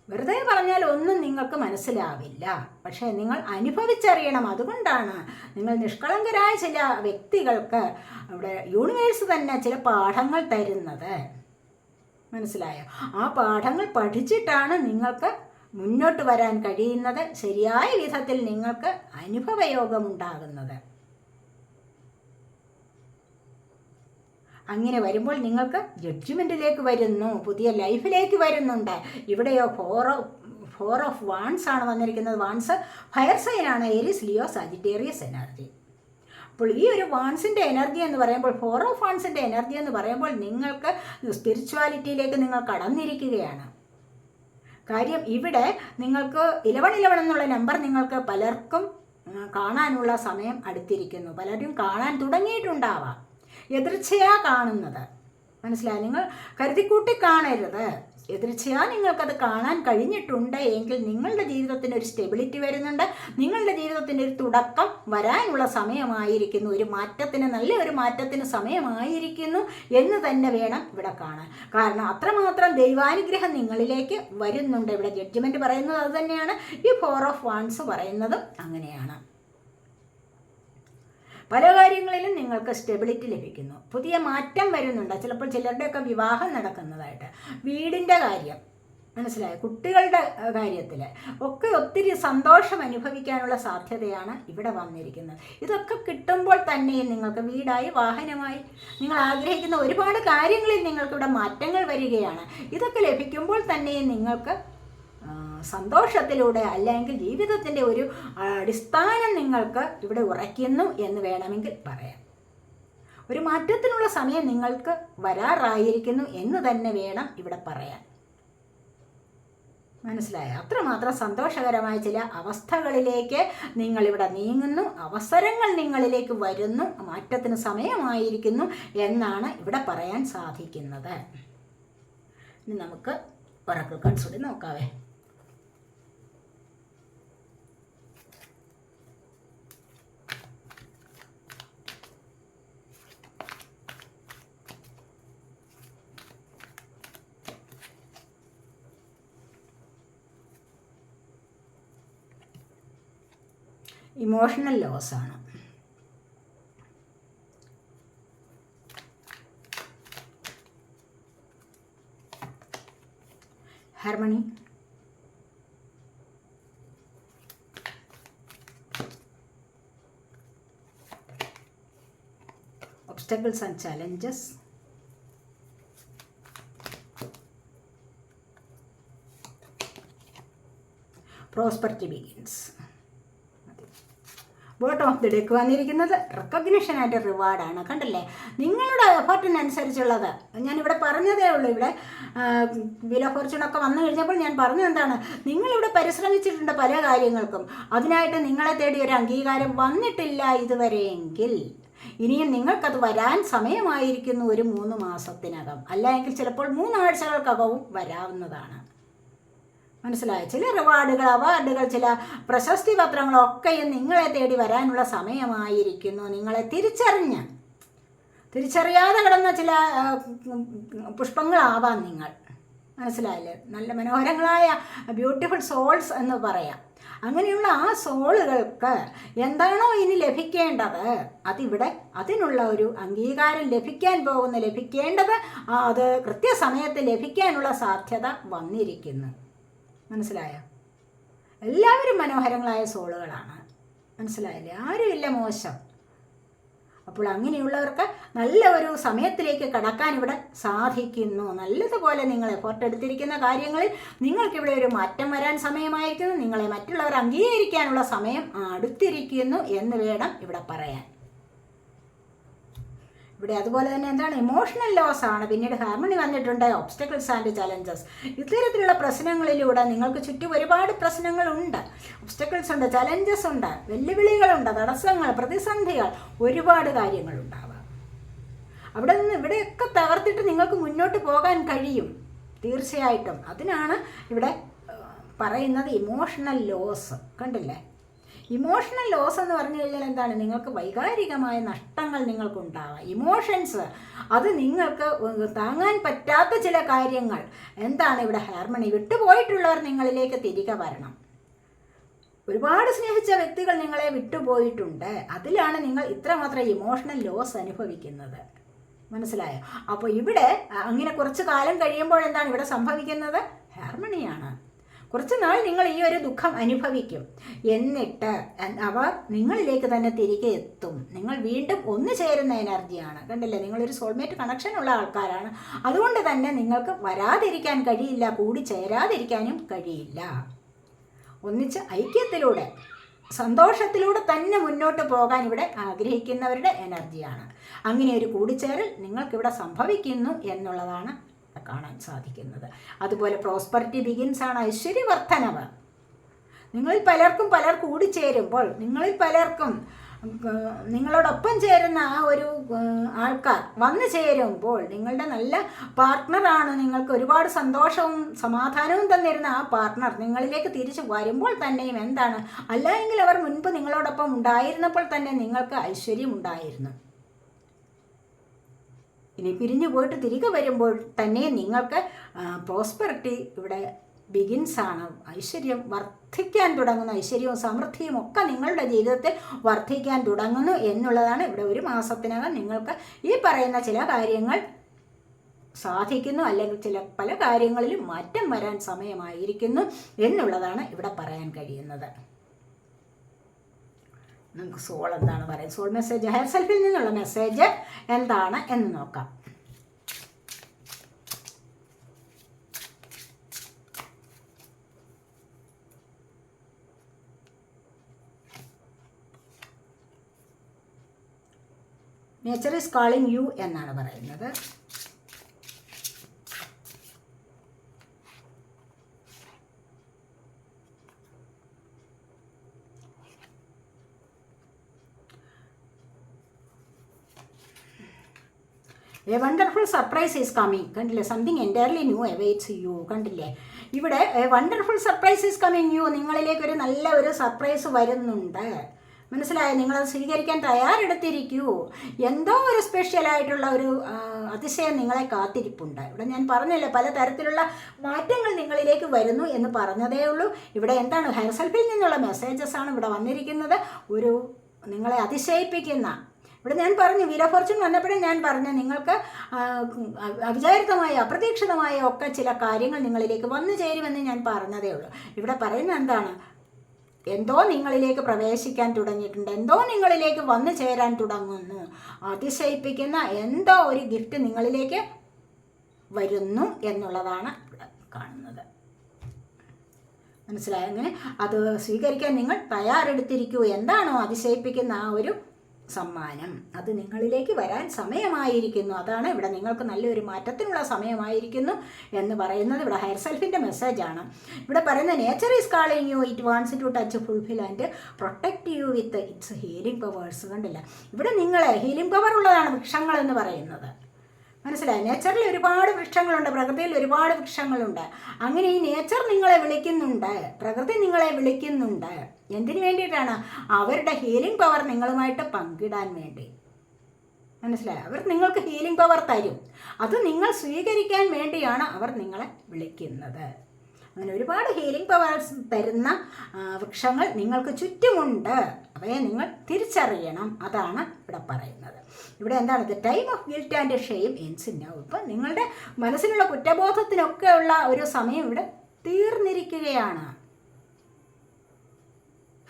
വെറുതെ പറഞ്ഞാൽ ഒന്നും നിങ്ങൾക്ക് മനസ്സിലാവില്ല. പക്ഷേ നിങ്ങൾ അനുഭവിച്ചറിയണം. അതുകൊണ്ടാണ് നിങ്ങൾ നിഷ്കളങ്കരായ ചില വ്യക്തികൾക്ക് ഇവിടെ യൂണിവേഴ്സ് തന്നെ ചില പാഠങ്ങൾ തരുന്നത്. മനസ്സിലായോ? ആ പാഠങ്ങൾ പഠിച്ചിട്ടാണ് നിങ്ങൾക്ക് മുന്നോട്ട് വരാൻ കഴിയുന്നത്, ശരിയായ വിധത്തിൽ നിങ്ങൾക്ക് അനുഭവയോഗമുണ്ടാകുന്നത്. അങ്ങനെ വരുമ്പോൾ നിങ്ങൾക്ക് ജഡ്ജ്മെൻറ്റിലേക്ക് വരുന്നു, പുതിയ ലൈഫിലേക്ക് വരുന്നുണ്ട്. ഇവിടെയോ ഫോർ ഓഫ് വാൺസ് ആണ് വന്നിരിക്കുന്നത്. വാൺസ് ഫയർ സൈനാണ്, ഏരീസ്, ലിയോ, സാജിറ്റേറിയസ് എനർജി. അപ്പോൾ ഈ ഒരു വാൺസിൻ്റെ എനർജി എന്ന് പറയുമ്പോൾ, ഫോർ ഓഫ് വാൺസിൻ്റെ എനർജി എന്ന് പറയുമ്പോൾ നിങ്ങൾക്ക് സ്പിരിച്വാലിറ്റിയിലേക്ക് നിങ്ങൾ കടന്നിരിക്കുകയാണ്. കാര്യം ഇവിടെ നിങ്ങൾക്ക് 1111 എന്നുള്ള നമ്പർ നിങ്ങൾക്ക് പലർക്കും കാണാനുള്ള സമയം അടുത്തിരിക്കുന്നു. പലരും കാണാൻ തുടങ്ങിയിട്ടുണ്ടാവാം. എതിർച്ചയാ കാണുന്നത്. മനസ്സിലായി? നിങ്ങൾ കരുതിക്കൂട്ടി കാണരുത്. എതിർച്ചയാ നിങ്ങൾക്കത് കാണാൻ കഴിഞ്ഞിട്ടുണ്ട് എങ്കിൽ നിങ്ങളുടെ ജീവിതത്തിന് ഒരു സ്റ്റെബിലിറ്റി വരുന്നുണ്ട്. നിങ്ങളുടെ ജീവിതത്തിൻ്റെ ഒരു തുടക്കം വരാനുള്ള സമയമായിരിക്കുന്നു. ഒരു മാറ്റത്തിന്, നല്ലൊരു മാറ്റത്തിന് സമയമായിരിക്കുന്നു എന്ന് തന്നെ വേണം ഇവിടെ കാണാൻ. കാരണം അത്രമാത്രം ദൈവാനുഗ്രഹം നിങ്ങളിലേക്ക് വരുന്നുണ്ട്. ഇവിടെ ജഡ്ജ്മെൻറ്റ് പറയുന്നത് അത് തന്നെയാണ്. ഈ ഫോർ ഓഫ് വാൺസ് പറയുന്നതും അങ്ങനെയാണ്. പല കാര്യങ്ങളിലും നിങ്ങൾക്ക് സ്റ്റെബിലിറ്റി ലഭിക്കുന്നു. പുതിയ മാറ്റം വരുന്നുണ്ട്. ചിലപ്പോൾ ചിലരുടെയൊക്കെ വിവാഹം നടക്കുന്നതായിട്ട്, വീടിൻ്റെ കാര്യം, മനസ്സിലായോ, കുട്ടികളുടെ കാര്യത്തിൽ ഒക്കെ ഒത്തിരി സന്തോഷം അനുഭവിക്കാനുള്ള സാധ്യതയാണ് ഇവിടെ വന്നിരിക്കുന്നത്. ഇതൊക്കെ കിട്ടുമ്പോൾ തന്നെ നിങ്ങൾക്ക് വീടായി, വാഹനമായി, നിങ്ങൾ ആഗ്രഹിക്കുന്ന ഒരുപാട് കാര്യങ്ങളിൽ നിങ്ങൾക്കിവിടെ മാറ്റങ്ങൾ വരികയാണ്. ഇതൊക്കെ ലഭിക്കുമ്പോൾ തന്നെ നിങ്ങൾക്ക് സന്തോഷത്തിലൂടെ, അല്ലെങ്കിൽ ജീവിതത്തിൻ്റെ ഒരു അടിസ്ഥാനം നിങ്ങൾക്ക് ഇവിടെ ഉറയ്ക്കുന്നു എന്ന് വേണമെങ്കിൽ പറയാം. ഒരു മാറ്റത്തിനുള്ള സമയം നിങ്ങൾക്ക് വരാറായിരിക്കുന്നു എന്ന് തന്നെ വേണം ഇവിടെ പറയാൻ. മനസ്സിലായോ? അത്രമാത്രം സന്തോഷകരമായ ചില അവസ്ഥകളിലേക്ക് നിങ്ങളിവിടെ നീങ്ങുന്നു. അവസരങ്ങൾ നിങ്ങളിലേക്ക് വരുന്നു. മാറ്റത്തിന് സമയമായിരിക്കുന്നു എന്നാണ് ഇവിടെ പറയാൻ സാധിക്കുന്നത്. ഇനി നമുക്ക് ഒറാക്കിൾ കാർഡ്സ് കൂടി നോക്കാവേ. ഇമോഷണൽ ലോസാണ്. Harmony. obstacles and challenges. prosperity begins. Bottom of the deck വന്നിരിക്കുന്നത് റെക്കഗ്നിഷൻ ആൻഡ് റിവാർഡാണ്. കണ്ടല്ലേ, നിങ്ങളുടെ എഫർട്ടിനനുസരിച്ചുള്ളത് ഞാനിവിടെ പറഞ്ഞതേ ഉള്ളൂ. ഇവിടെ വീൽ ഓഫ് ഫോർച്യൂണൊക്കെ വന്നു കഴിഞ്ഞപ്പോൾ ഞാൻ പറഞ്ഞത് എന്താണ്, നിങ്ങളിവിടെ പരിശ്രമിച്ചിട്ടുണ്ട് പല കാര്യങ്ങൾക്കും, അതിനായിട്ട് നിങ്ങളെ തേടി ഒരു അംഗീകാരം വന്നിട്ടില്ല ഇതുവരെയെങ്കിൽ ഇനിയും നിങ്ങൾക്കത് വരാൻ സമയമായിരിക്കുന്നു ഒരു 3 മാസത്തിനകം, അല്ലെങ്കിൽ ചിലപ്പോൾ 3 ആഴ്ചകൾക്കകവും വരാവുന്നതാണ്. മനസ്സിലായോ? ചില റിവാർഡുകൾ, അവാർഡുകൾ, ചില പ്രശസ്തി പത്രങ്ങളൊക്കെയും നിങ്ങളെ തേടി വരാനുള്ള സമയമായിരിക്കുന്നു. നിങ്ങളെ തിരിച്ചറിയാതെ കിടന്ന ചില പുഷ്പങ്ങളാവാം നിങ്ങൾ. മനസ്സിലായില്ലേ? നല്ല മനോഹരങ്ങളായ ബ്യൂട്ടിഫുൾ സോൾസ് എന്ന് പറയാം. അങ്ങനെയുള്ള ആ സോളുകൾക്ക് എന്താണോ ഇനി ലഭിക്കേണ്ടത് അതിവിടെ അതിനുള്ള ഒരു അംഗീകാരം ലഭിക്കേണ്ടത് അത് കൃത്യസമയത്ത് ലഭിക്കാനുള്ള സാധ്യത വന്നിരിക്കുന്നു. മനസ്സിലായോ? എല്ലാവരും മനോഹരങ്ങളായ സോളുകളാണ്. മനസ്സിലായില്ലേ? ആരുമില്ല മോശം. അപ്പോൾ അങ്ങനെയുള്ളവർക്ക് നല്ല ഒരു സമയത്തിലേക്ക് കടക്കാൻ ഇവിടെ സാധിക്കുന്നു. നല്ലതുപോലെ നിങ്ങൾ എഫോർട്ട് എടുത്തിരിക്കുന്ന കാര്യങ്ങളിൽ നിങ്ങൾക്കിവിടെ ഒരു മാറ്റം വരാൻ സമയമായിരിക്കുന്നു. നിങ്ങളെ മറ്റുള്ളവർ അംഗീകരിക്കാനുള്ള സമയം അടുത്തിരിക്കുന്നു എന്ന് വേണം ഇവിടെ പറയാൻ. ഇവിടെ അതുപോലെ തന്നെ എന്താണ്, ഇമോഷണൽ ലോസ് ആണ്. പിന്നീട് ഹാർമണി വന്നിട്ടുണ്ട്, ഒബ്സ്റ്റക്കിൾസ് ആൻഡ് ചലഞ്ചസ്. ഇത്തരത്തിലുള്ള പ്രശ്നങ്ങളിലൂടെ നിങ്ങൾക്ക് ചുറ്റും ഒരുപാട് പ്രശ്നങ്ങളുണ്ട്, ഒബ്സ്റ്റക്കിൾസ് ഉണ്ട്, ചലഞ്ചസ് ഉണ്ട്, വെല്ലുവിളികളുണ്ട്, തടസ്സങ്ങൾ, പ്രതിസന്ധികൾ, ഒരുപാട് കാര്യങ്ങളുണ്ടാവാം. അവിടെ നിന്ന് ഇവിടെയൊക്കെ തകർത്തിട്ട് നിങ്ങൾക്ക് മുന്നോട്ട് പോകാൻ കഴിയും തീർച്ചയായിട്ടും. അതിനാണ് ഇവിടെ പറയുന്നത് ഇമോഷണൽ ലോസ്. കണ്ടില്ലേ? ഇമോഷണൽ ലോസ് എന്ന് പറഞ്ഞു കഴിഞ്ഞാൽ എന്താണ്, നിങ്ങൾക്ക് വൈകാരികമായ നഷ്ടങ്ങൾ നിങ്ങൾക്കുണ്ടാവാം. ഇമോഷൻസ് അത് നിങ്ങൾക്ക് താങ്ങാൻ പറ്റാത്ത ചില കാര്യങ്ങൾ എന്താണ് ഇവിടെ ഹാർമണി വിട്ടുപോയിട്ടുള്ളവർ നിങ്ങളിലേക്ക് തിരികെ വരണം. ഒരുപാട് സ്നേഹിച്ച വ്യക്തികൾ നിങ്ങളെ വിട്ടുപോയിട്ടുണ്ട്. അതിലാണ് നിങ്ങൾ ഇത്രമാത്രം ഇമോഷണൽ ലോസ് അനുഭവിക്കുന്നത്. മനസ്സിലായോ? അപ്പോൾ ഇവിടെ അങ്ങനെ കുറച്ച് കാലം കഴിയുമ്പോൾ എന്താണ് ഇവിടെ സംഭവിക്കുന്നത്, ഹാർമണിയാണ്. കുറച്ച് നാൾ നിങ്ങൾ ഈ ഒരു ദുഃഖം അനുഭവിക്കും, എന്നിട്ട് അവർ നിങ്ങളിലേക്ക് തന്നെ തിരികെ എത്തും. നിങ്ങൾ വീണ്ടും ഒന്നു ചേരുന്ന എനർജിയാണ്. കണ്ടില്ലേ? നിങ്ങളൊരു സോൾമേറ്റ് കണക്ഷൻ ഉള്ള ആൾക്കാരാണ്. അതുകൊണ്ട് തന്നെ നിങ്ങൾക്ക് വരാതിരിക്കാൻ കഴിയില്ല, കൂടി ചേരാതിരിക്കാനും കഴിയില്ല. ഒന്നിച്ച് ഐക്യത്തിലൂടെ സന്തോഷത്തിലൂടെ തന്നെ മുന്നോട്ട് പോകാൻ ഇവിടെ ആഗ്രഹിക്കുന്നവരുടെ എനർജിയാണ്. അങ്ങനെ ഒരു കൂടിച്ചേരൽ നിങ്ങൾക്കിവിടെ സംഭവിക്കുന്നു എന്നുള്ളതാണ് കാണാൻ സാധിക്കുന്നത്. അതുപോലെ പ്രോസ്പെറിറ്റി ബിഗിൻസ് ആണ്, ഐശ്വര്യവർദ്ധനവ്. നിങ്ങളിൽ പലർക്കും കൂടിച്ചേരുമ്പോൾ, നിങ്ങളിൽ പലർക്കും നിങ്ങളോടൊപ്പം ചേരുന്ന ആ ഒരു ആൾക്കാർ വന്നു ചേരുമ്പോൾ നിങ്ങളുടെ നല്ല പാർട്ട്ണറാണ്. നിങ്ങൾക്ക് ഒരുപാട് സന്തോഷവും സമാധാനവും തന്നിരുന്ന ആ പാർട്ട്ണർ നിങ്ങളിലേക്ക് തിരിച്ചു വരുമ്പോൾ തന്നെയും എന്താണ്, അല്ല എങ്കിൽ അവർ മുൻപ് നിങ്ങളോടൊപ്പം ഉണ്ടായിരുന്നപ്പോൾ തന്നെ നിങ്ങൾക്ക് ഐശ്വര്യം ഉണ്ടായിരുന്നു. ഇനി പിരിഞ്ഞു പോയിട്ട് തിരികെ വരുമ്പോൾ തന്നെ നിങ്ങൾക്ക് പ്രോസ്പെറിറ്റി ഇവിടെ ബിഗിൻസ് ആണ്. ഐശ്വര്യം വർദ്ധിക്കാൻ തുടങ്ങുന്നു, ഐശ്വര്യവും സമൃദ്ധിയും ഒക്കെ നിങ്ങളുടെ ജീവിതത്തിൽ വർദ്ധിക്കാൻ തുടങ്ങുന്നു എന്നുള്ളതാണ്. ഇവിടെ 1 മാസത്തിനകം നിങ്ങൾക്ക് ഈ പറയുന്ന ചില കാര്യങ്ങൾ സാധിക്കുന്നു, അല്ലെങ്കിൽ പല കാര്യങ്ങളിലും മാറ്റം വരാൻ സമയമായിരിക്കുന്നു എന്നുള്ളതാണ് ഇവിടെ പറയാൻ കഴിയുന്നത്. നമുക്ക് സോൾ എന്താണ് പറയുന്നത്, സോൾ മെസ്സേജ്, ഹയർ സെൽഫിൽ നിന്നുള്ള മെസ്സേജ് എന്താണ് എന്ന് നോക്കാം. നേച്ചർ ഈസ് കോളിംഗ് യു എന്നാണ് പറയുന്നത്. A wonderful surprise is coming. കണ്ടില്ലേ? Something entirely new awaits you. കണ്ടില്ലേ? ഇവിടെ a wonderful surprise is coming you. നിങ്ങളിലേക്ക് ഒരു നല്ല ഒരു സർപ്രൈസ് വരുന്നുണ്ട്. മനസ്സിലായോ? നിങ്ങളത് സ്വീകരിക്കാൻ തയ്യാറെടുത്തിരിക്കൂ. എന്തോ ഒരു സ്പെഷ്യലായിട്ടുള്ള ഒരു അതിശയം നിങ്ങളെ കാത്തിരിപ്പുണ്ട്. ഇവിടെ ഞാൻ പറഞ്ഞല്ലോ, പലതരത്തിലുള്ള മാറ്റങ്ങൾ നിങ്ങളിലേക്ക് വരുന്നു എന്ന് പറഞ്ഞതേ ഉള്ളൂ. ഇവിടെ എന്താണ്, ഹയർ സെൽഫിൽ നിന്നുള്ള മെസ്സേജസ് ആണ് ഇവിടെ വന്നിരിക്കുന്നത്. ഒരു നിങ്ങളെ അതിശയിപ്പിക്കുന്ന, ഇവിടെ ഞാൻ പറഞ്ഞു വീൽ ഓഫ് ഫോർച്യൂൺ വന്നപ്പോഴേ ഞാൻ പറഞ്ഞു നിങ്ങൾക്ക് അവിചാരിതമായ അപ്രതീക്ഷിതമായ ഒക്കെ ചില കാര്യങ്ങൾ നിങ്ങളിലേക്ക് വന്നു ചേരുമെന്ന് ഞാൻ പറഞ്ഞതേ ഉള്ളൂ. ഇവിടെ പറയുന്നത് എന്താണ്? എന്തോ നിങ്ങളിലേക്ക് പ്രവേശിക്കാൻ തുടങ്ങിയിട്ടുണ്ട്, എന്തോ നിങ്ങളിലേക്ക് വന്നു ചേരാൻ തുടങ്ങുന്നു, അതിശയിപ്പിക്കുന്ന എന്തോ ഒരു ഗിഫ്റ്റ് നിങ്ങളിലേക്ക് വരുന്നു എന്നുള്ളതാണ് ഇവിടെ കാണുന്നത്. മനസ്സിലായോ? അങ്ങനെ അത് സ്വീകരിക്കാൻ നിങ്ങൾ തയ്യാറെടുത്തിരിക്കൂ. എന്താണോ അതിശയിപ്പിക്കുന്ന ആ ഒരു സമ്മാനം, അത് നിങ്ങളിലേക്ക് വരാൻ സമയമായിരിക്കുന്നു. അതാണ് ഇവിടെ നിങ്ങൾക്ക് നല്ലൊരു മാറ്റത്തിനുള്ള സമയമായിരിക്കുന്നു എന്ന് പറയുന്നത്. ഇവിടെ ഹയർ സെൽഫിൻ്റെ മെസ്സേജാണ്. ഇവിടെ പറയുന്നത് nature is calling you, it wants to touch fulfil and protect you with its healing powers. കണ്ടില്ല, ഇവിടെ നിങ്ങളെ ഹീലിംഗ് പവർ ഉള്ളതാണ് വൃക്ഷങ്ങൾ എന്ന് പറയുന്നത്. മനസ്സിലായി? നേച്ചറിൽ ഒരുപാട് വൃക്ഷങ്ങളുണ്ട്, പ്രകൃതിയിൽ ഒരുപാട് വൃക്ഷങ്ങളുണ്ട്. അങ്ങനെ ഈ നേച്ചർ നിങ്ങളെ വിളിക്കുന്നുണ്ട്, പ്രകൃതി നിങ്ങളെ വിളിക്കുന്നുണ്ട്. എന്തിനു വേണ്ടിയിട്ടാണ്? അവരുടെ ഹീലിംഗ് പവർ നിങ്ങളുമായിട്ട് പങ്കിടാൻ വേണ്ടി. മനസ്സിലായി? അവർ നിങ്ങൾക്ക് ഹീലിംഗ് പവർ തരും, അത് നിങ്ങൾ സ്വീകരിക്കാൻ വേണ്ടിയാണ് അവർ നിങ്ങളെ വിളിക്കുന്നത്. അങ്ങനെ ഒരുപാട് ഹീലിംഗ് പവേഴ്സ് തരുന്ന വൃക്ഷങ്ങൾ നിങ്ങൾക്ക് ചുറ്റുമുണ്ട്. അവയെ നിങ്ങൾ തിരിച്ചറിയണം. അതാണ് ഇവിടെ പറയുന്നത്. ഇവിടെ എന്താണ്? The time of guilt and shame ends now. ഇപ്പം നിങ്ങളുടെ മനസ്സിലുള്ള കുറ്റബോധത്തിനൊക്കെയുള്ള ഒരു സമയം ഇവിടെ തീർന്നിരിക്കുകയാണ്.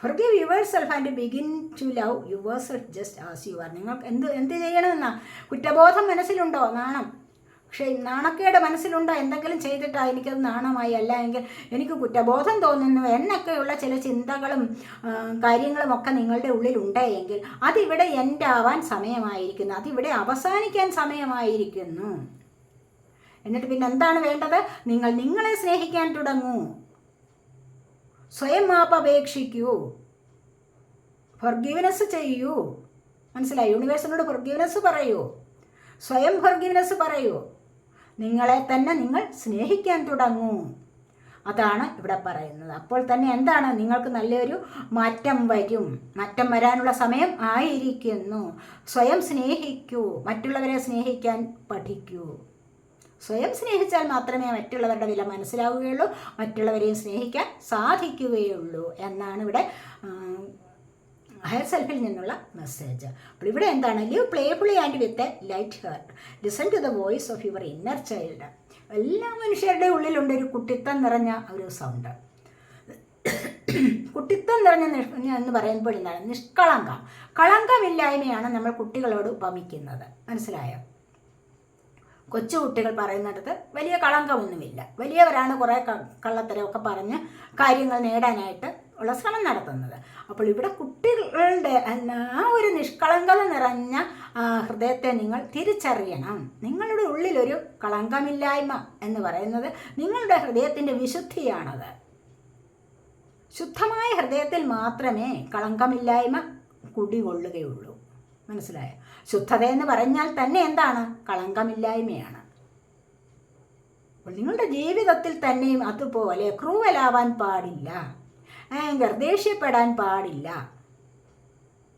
Forgive yourself and begin to love yourself just as you are. നിങ്ങൾക്ക് എന്ത് ചെയ്യണമെന്നാ? കുറ്റബോധം മനസ്സിലുണ്ടോ? പക്ഷേ നാണക്കേട് മനസ്സിലുണ്ടോ? എന്തെങ്കിലും ചെയ്തിട്ടാ എനിക്കത് നാണമായി, അല്ല എങ്കിൽ എനിക്ക് കുറ്റബോധം തോന്നുന്നു എന്നൊക്കെയുള്ള ചില ചിന്തകളും കാര്യങ്ങളും ഒക്കെ നിങ്ങളുടെ ഉള്ളിലുണ്ട് എങ്കിൽ അതിവിടെ എൻഡ് ആവാൻ സമയമായിരിക്കുന്നു, അതിവിടെ അവസാനിക്കാൻ സമയമായിരിക്കുന്നു. എന്നിട്ട് പിന്നെ എന്താണ് വേണ്ടത്? നിങ്ങൾ നിങ്ങളെ സ്നേഹിക്കാൻ തുടങ്ങൂ, സ്വയം മാപ്പ് അപേക്ഷിക്കൂ, ഫൊർഗീവ്നെസ് ചെയ്യൂ. മനസ്സിലായി? യൂണിവേഴ്സിനോട് ഫൊർഗീവ്നെസ് പറയൂ, സ്വയം ഫൊർഗീവ്നെസ് പറയൂ, നിങ്ങളെ തന്നെ നിങ്ങൾ സ്നേഹിക്കാൻ തുടങ്ങൂ. അതാണ് ഇവിടെ പറയുന്നത്. അപ്പോൾ തന്നെ എന്താണ്? നിങ്ങൾക്ക് നല്ലൊരു മാറ്റം വരും, മാറ്റം വരാനുള്ള സമയം ആയിരിക്കുന്നു. സ്വയം സ്നേഹിക്കൂ, മറ്റുള്ളവരെ സ്നേഹിക്കാൻ പഠിക്കൂ. സ്വയം സ്നേഹിച്ചാൽ മാത്രമേ മറ്റുള്ളവരുടെ വില മനസ്സിലാവുകയുള്ളൂ, മറ്റുള്ളവരെയും സ്നേഹിക്കാൻ സാധിക്കുകയുള്ളൂ എന്നാണ് ഇവിടെ ഹയർ സെൽഫിൽ നിന്നുള്ള മെസ്സേജ്. അപ്പോൾ ഇവിടെ എന്താണ്? Live playfully and with a light heart, listen to the voice of your inner child. എല്ലാ മനുഷ്യരുടെ ഉള്ളിലുണ്ട് ഒരു കുട്ടിത്തം നിറഞ്ഞ ഒരു സൗണ്ട്. കുട്ടിത്തം നിറഞ്ഞ എന്ന് പറയുമ്പോൾ എന്താണ്? നിഷ്കളങ്കം, കളങ്കമില്ലായ്മയാണ് നമ്മൾ കുട്ടികളോട് ഉപമിക്കുന്നത്. മനസ്സിലായോ? കൊച്ചുകുട്ടികൾ പറയുന്നിടത്ത് വലിയ കളങ്കമൊന്നുമില്ല. വലിയവരാണ് കുറേ കള്ളത്തരമൊക്കെ പറഞ്ഞ് കാര്യങ്ങൾ നേടാനായിട്ട് ഉള്ള ശ്രമം നടത്തുന്നത്. അപ്പോൾ ഇവിടെ കുട്ടികളുടെ ആ ഒരു നിഷ്കളങ്കത നിറഞ്ഞ ഹൃദയത്തെ നിങ്ങൾ തിരിച്ചറിയണം. നിങ്ങളുടെ ഉള്ളിലൊരു കളങ്കമില്ലായ്മ എന്ന് പറയുന്നത് നിങ്ങളുടെ ഹൃദയത്തിൻ്റെ വിശുദ്ധിയാണത്. ശുദ്ധമായ ഹൃദയത്തിൽ മാത്രമേ കളങ്കമില്ലായ്മ കുടികൊള്ളുകയുള്ളൂ. മനസ്സിലായോ? ശുദ്ധത എന്ന് പറഞ്ഞാൽ തന്നെ എന്താണ്? കളങ്കമില്ലായ്മയാണ്. അപ്പോൾ നിങ്ങളുടെ ജീവിതത്തിൽ തന്നെയും അതുപോലെ ക്രൂവലാവാൻ പാടില്ല, ആങ്കർ ദേഷ്യപ്പെടാൻ പാടില്ല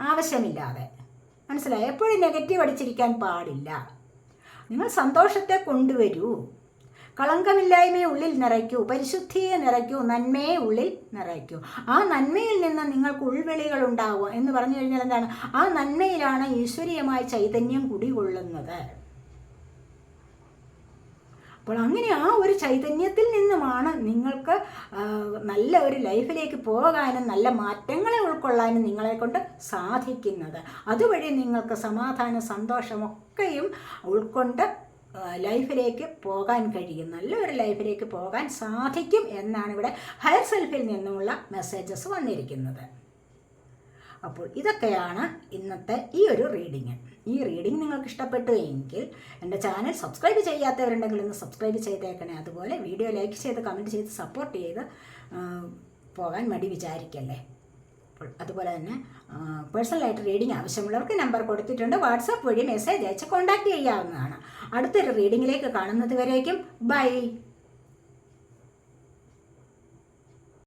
ആവശ്യമില്ലാതെ. മനസ്സിലായോ? എപ്പോഴും നെഗറ്റീവ് അടിച്ചിരിക്കാൻ പാടില്ല. നിങ്ങൾ സന്തോഷത്തെ കൊണ്ടുവരൂ, കളങ്കമില്ലായ്മയെ ഉള്ളിൽ നിറയ്ക്കൂ, പരിശുദ്ധിയെ നിറയ്ക്കൂ, നന്മയെ ഉള്ളിൽ നിറയ്ക്കൂ. ആ നന്മയിൽ നിന്ന് നിങ്ങൾക്ക് ഉൾവിളികൾ ഉണ്ടാവുക എന്ന് പറഞ്ഞു കഴിഞ്ഞാൽ എന്താണ്? ആ നന്മയിലാണ് ഈശ്വരീയമായ ചൈതന്യം കുടികൊള്ളുന്നത്. അപ്പോൾ അങ്ങനെ ആ ഒരു ചൈതന്യത്തിൽ നിന്നുമാണ് നിങ്ങൾക്ക് നല്ല ഒരു ലൈഫിലേക്ക് പോകാനും നല്ല മാറ്റങ്ങളെ ഉൾക്കൊള്ളാനും നിങ്ങളെ കൊണ്ട് സാധിക്കുന്നത്. അതുവഴി നിങ്ങൾക്ക് സമാധാനം, സന്തോഷമൊക്കെയും ഉൾക്കൊണ്ട് ലൈഫിലേക്ക് പോകാൻ കഴിയും, നല്ലൊരു ലൈഫിലേക്ക് പോകാൻ സാധിക്കും എന്നാണ് ഇവിടെ ഹയർ സെൽഫിൽ നിന്നുമുള്ള മെസ്സേജസ് വന്നിരിക്കുന്നത്. അപ്പോൾ ഇതൊക്കെയാണ് ഇന്നത്തെ ഈ ഒരു റീഡിങ്. ഈ റീഡിങ് നിങ്ങൾക്ക് ഇഷ്ടപ്പെട്ടു എങ്കിൽ എൻ്റെ ചാനൽ സബ്സ്ക്രൈബ് ചെയ്യാത്തവരുണ്ടെങ്കിൽ ഒന്ന് സബ്സ്ക്രൈബ് ചെയ്തേക്കണേ. അതുപോലെ വീഡിയോ ലൈക്ക് ചെയ്ത് കമൻറ്റ് ചെയ്ത് സപ്പോർട്ട് ചെയ്ത് പോകാൻ മടി വിചാരിക്കല്ലേ. അതുപോലെ തന്നെ പേഴ്സണലായിട്ട് റീഡിങ് ആവശ്യമുള്ളവർക്ക് നമ്പർ കൊടുത്തിട്ടുണ്ട്. വാട്സാപ്പ് വഴി മെസ്സേജ് അയച്ച് കോൺടാക്റ്റ് ചെയ്യാവുന്നതാണ്. അടുത്തൊരു റീഡിങ്ങിലേക്ക് കാണുന്നത് വരേക്കും ബൈ.